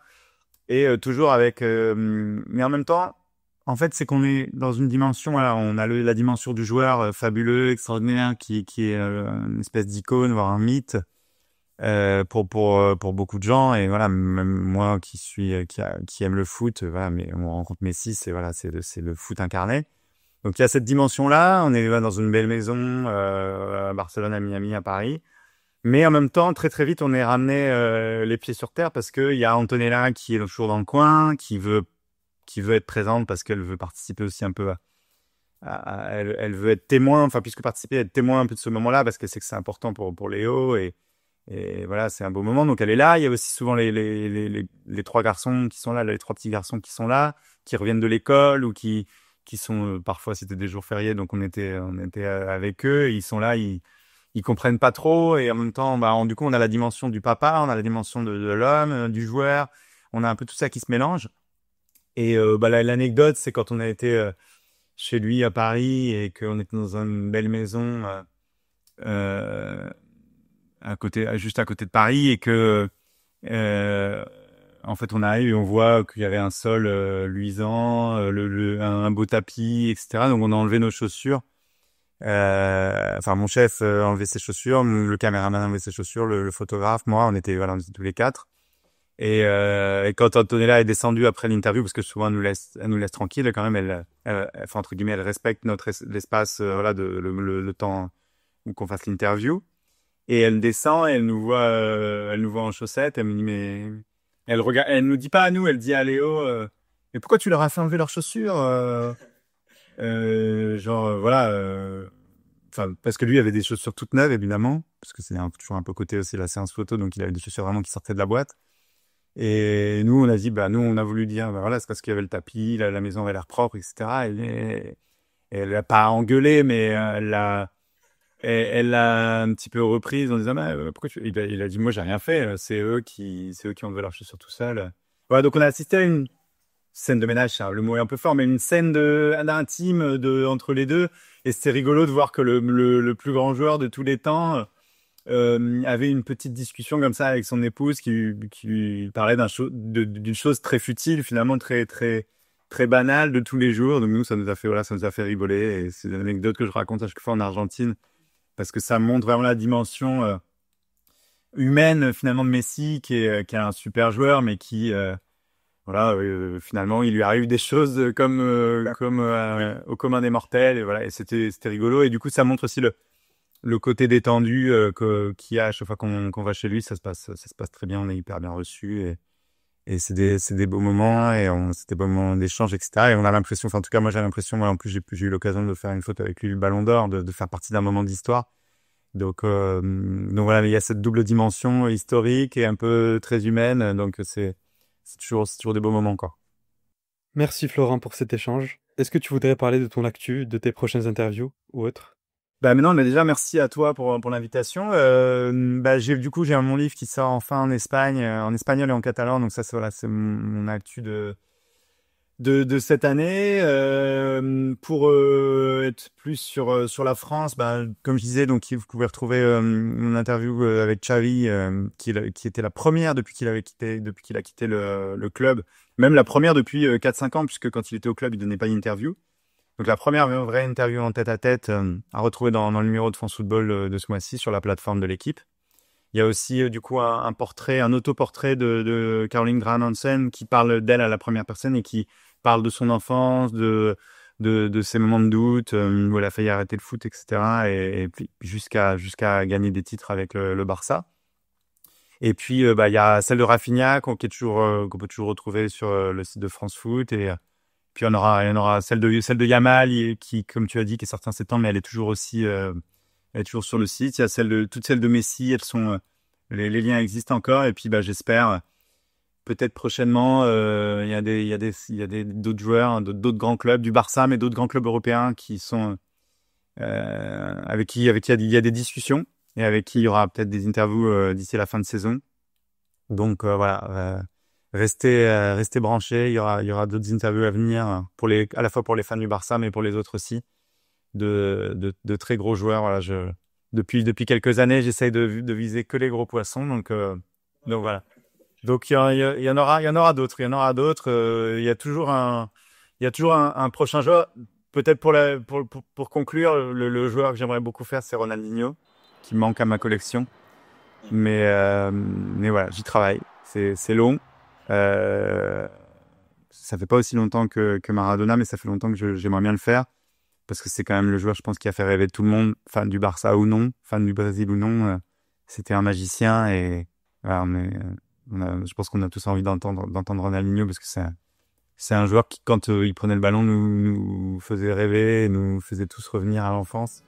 S2: Et toujours avec mais en même temps en fait c'est qu'on est dans une dimension, voilà, on a la dimension du joueur fabuleux, extraordinaire, qui est une espèce d'icône, voire un mythe pour beaucoup de gens, et voilà, même moi qui suis qui aime le foot, voilà, mais on rencontre Messi, c'est voilà, c'est le foot incarné. Donc il y a cette dimension là, on est dans une belle maison à Barcelone, à Miami, à Paris. Mais en même temps, très très vite, on est ramené les pieds sur terre, parce que il y a Antonella qui est toujours dans le coin, qui veut être présente parce qu'elle veut participer aussi un peu elle veut être témoin, enfin plus que participer, être témoin un peu de ce moment-là, parce qu'elle sait que c'est important pour Léo, et voilà, c'est un beau moment. Donc elle est là. Il y a aussi souvent les 3 garçons qui sont là, les 3 petits garçons qui sont là, qui reviennent de l'école ou qui sont parfois, c'était des jours fériés, donc on était avec eux. Ils sont là, ils comprennent pas trop, et en même temps, du coup, on a la dimension du papa, on a la dimension de l'homme, du joueur. On a un peu tout ça qui se mélange. Et l'anecdote, c'est quand on a été chez lui à Paris et qu'on était dans une belle maison juste à côté de Paris, et que en fait on arrive et on voit qu'il y avait un sol luisant, un beau tapis, etc. Donc on a enlevé nos chaussures. Enfin, mon chef a enlevé ses chaussures, le caméraman a enlevé ses chaussures, le photographe, moi, on était tous les 4. Et quand Antonella est descendue après l'interview, parce que souvent elle nous laisse tranquille, quand même, enfin, entre guillemets, elle respecte l'espace, voilà, le temps qu'on fasse l'interview. Et elle descend, et elle nous voit en chaussettes. Elle me dit, mais elle regarde, elle nous dit pas à nous, elle dit à Léo, mais pourquoi tu leur as fait enlever leurs chaussures? Voilà, enfin, parce que lui avait des chaussures toutes neuves, évidemment, parce que c'est toujours un peu côté aussi la séance photo, donc il avait des chaussures vraiment qui sortaient de la boîte. Et nous, on a dit, nous, on a voulu dire, voilà, c'est parce qu'il y avait le tapis, la maison avait l'air propre, etc. Elle a pas engueulé, mais elle l'a un petit peu reprise en disant, pourquoi il a dit, moi, j'ai rien fait, c'est eux qui ont enlevé leurs chaussures tout seuls. Voilà, donc on a assisté à une scène de ménage, le mot est un peu fort, mais une scène d'intime entre les deux. Et c'était rigolo de voir que le plus grand joueur de tous les temps avait une petite discussion comme ça avec son épouse qui lui parlait d'une chose très futile, finalement très très très banale de tous les jours. Donc nous, ça nous a fait rigoler, et c'est une anecdote que je raconte à chaque fois en Argentine, parce que ça montre vraiment la dimension humaine finalement de Messi, qui est un super joueur, mais qui voilà, finalement, il lui arrive des choses comme au commun des mortels, et voilà, et c'était rigolo. Et du coup, ça montre aussi le côté détendu qu'il y a à chaque fois qu'on va chez lui. Ça se passe très bien, on est hyper bien reçu, et c'est des beaux moments, et c'est des beaux moments d'échange, etc. Et on a l'impression, enfin en tout cas moi j'ai l'impression, moi en plus j'ai eu l'occasion de faire une photo avec lui, le Ballon d'Or, de faire partie d'un moment d'histoire. Donc voilà, il y a cette double dimension historique et un peu très humaine. Donc c'est toujours des beaux moments, quoi.
S1: Merci Florent pour cet échange. Est-ce que tu voudrais parler de ton actu, de tes prochaines interviews ou autre?
S2: Maintenant, mais déjà, merci à toi pour l'invitation. J'ai mon livre qui sort enfin en Espagne, en espagnol et en catalan. Donc ça, c'est mon actu de cette année. Pour être plus sur la France, comme je disais, donc vous pouvez retrouver mon interview avec Xavi, qui était la première depuis qu'il a quitté le club. Même la première depuis 4-5 ans, puisque quand il était au club, il donnait pas d'interview. Donc la première vraie interview en tête-à-tête à retrouver dans le numéro de France Football de ce mois-ci sur la plateforme de l'équipe. Il y a aussi du coup un autoportrait de Caroline Graham Hansen, qui parle d'elle à la première personne et qui parle de son enfance, de ses moments de doute, où elle a failli arrêter le foot, etc. Et puis jusqu'à gagner des titres avec le Barça. Et puis, il y a celle de Rafinha qu'on peut toujours retrouver sur le site de France Foot. Et puis, il y en aura celle de Yamal qui, comme tu as dit, qui est sortie en septembre, mais elle est toujours aussi, elle est toujours sur le site. Il y a toutes celles de Messi, elles sont, les liens existent encore. Et puis, j'espère, peut-être prochainement, il y a d'autres joueurs, d'autres grands clubs du Barça, mais d'autres grands clubs européens qui sont, avec qui il y a des discussions et avec qui il y aura peut-être des interviews d'ici la fin de saison. Donc voilà, restez branchés. Il y aura d'autres interviews à venir à la fois pour les fans du Barça, mais pour les autres aussi, de très gros joueurs. Voilà, depuis quelques années, j'essaye de viser que les gros poissons. Donc voilà. Donc il y en aura d'autres. Il y en aura d'autres. Il y a toujours un prochain joueur. Peut-être pour conclure, le joueur que j'aimerais beaucoup faire, c'est Ronaldinho, qui manque à ma collection. Mais voilà, j'y travaille. C'est long. Ça fait pas aussi longtemps que Maradona, mais ça fait longtemps que j'aimerais bien le faire. Parce que c'est quand même le joueur, je pense, qui a fait rêver tout le monde, fan du Barça ou non, fan du Brésil ou non. C'était un magicien et voilà, je pense qu'on a tous envie d'entendre Ronaldinho parce que c'est un joueur qui, quand il prenait le ballon, nous faisait rêver et nous faisait tous revenir à l'enfance.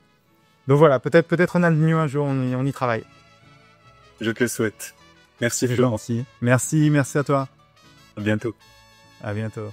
S2: Donc voilà, peut-être Ronaldinho un jour, on y travaille.
S3: Je te le souhaite. Merci,
S2: Florent. Merci à toi.
S3: À bientôt.
S2: À bientôt.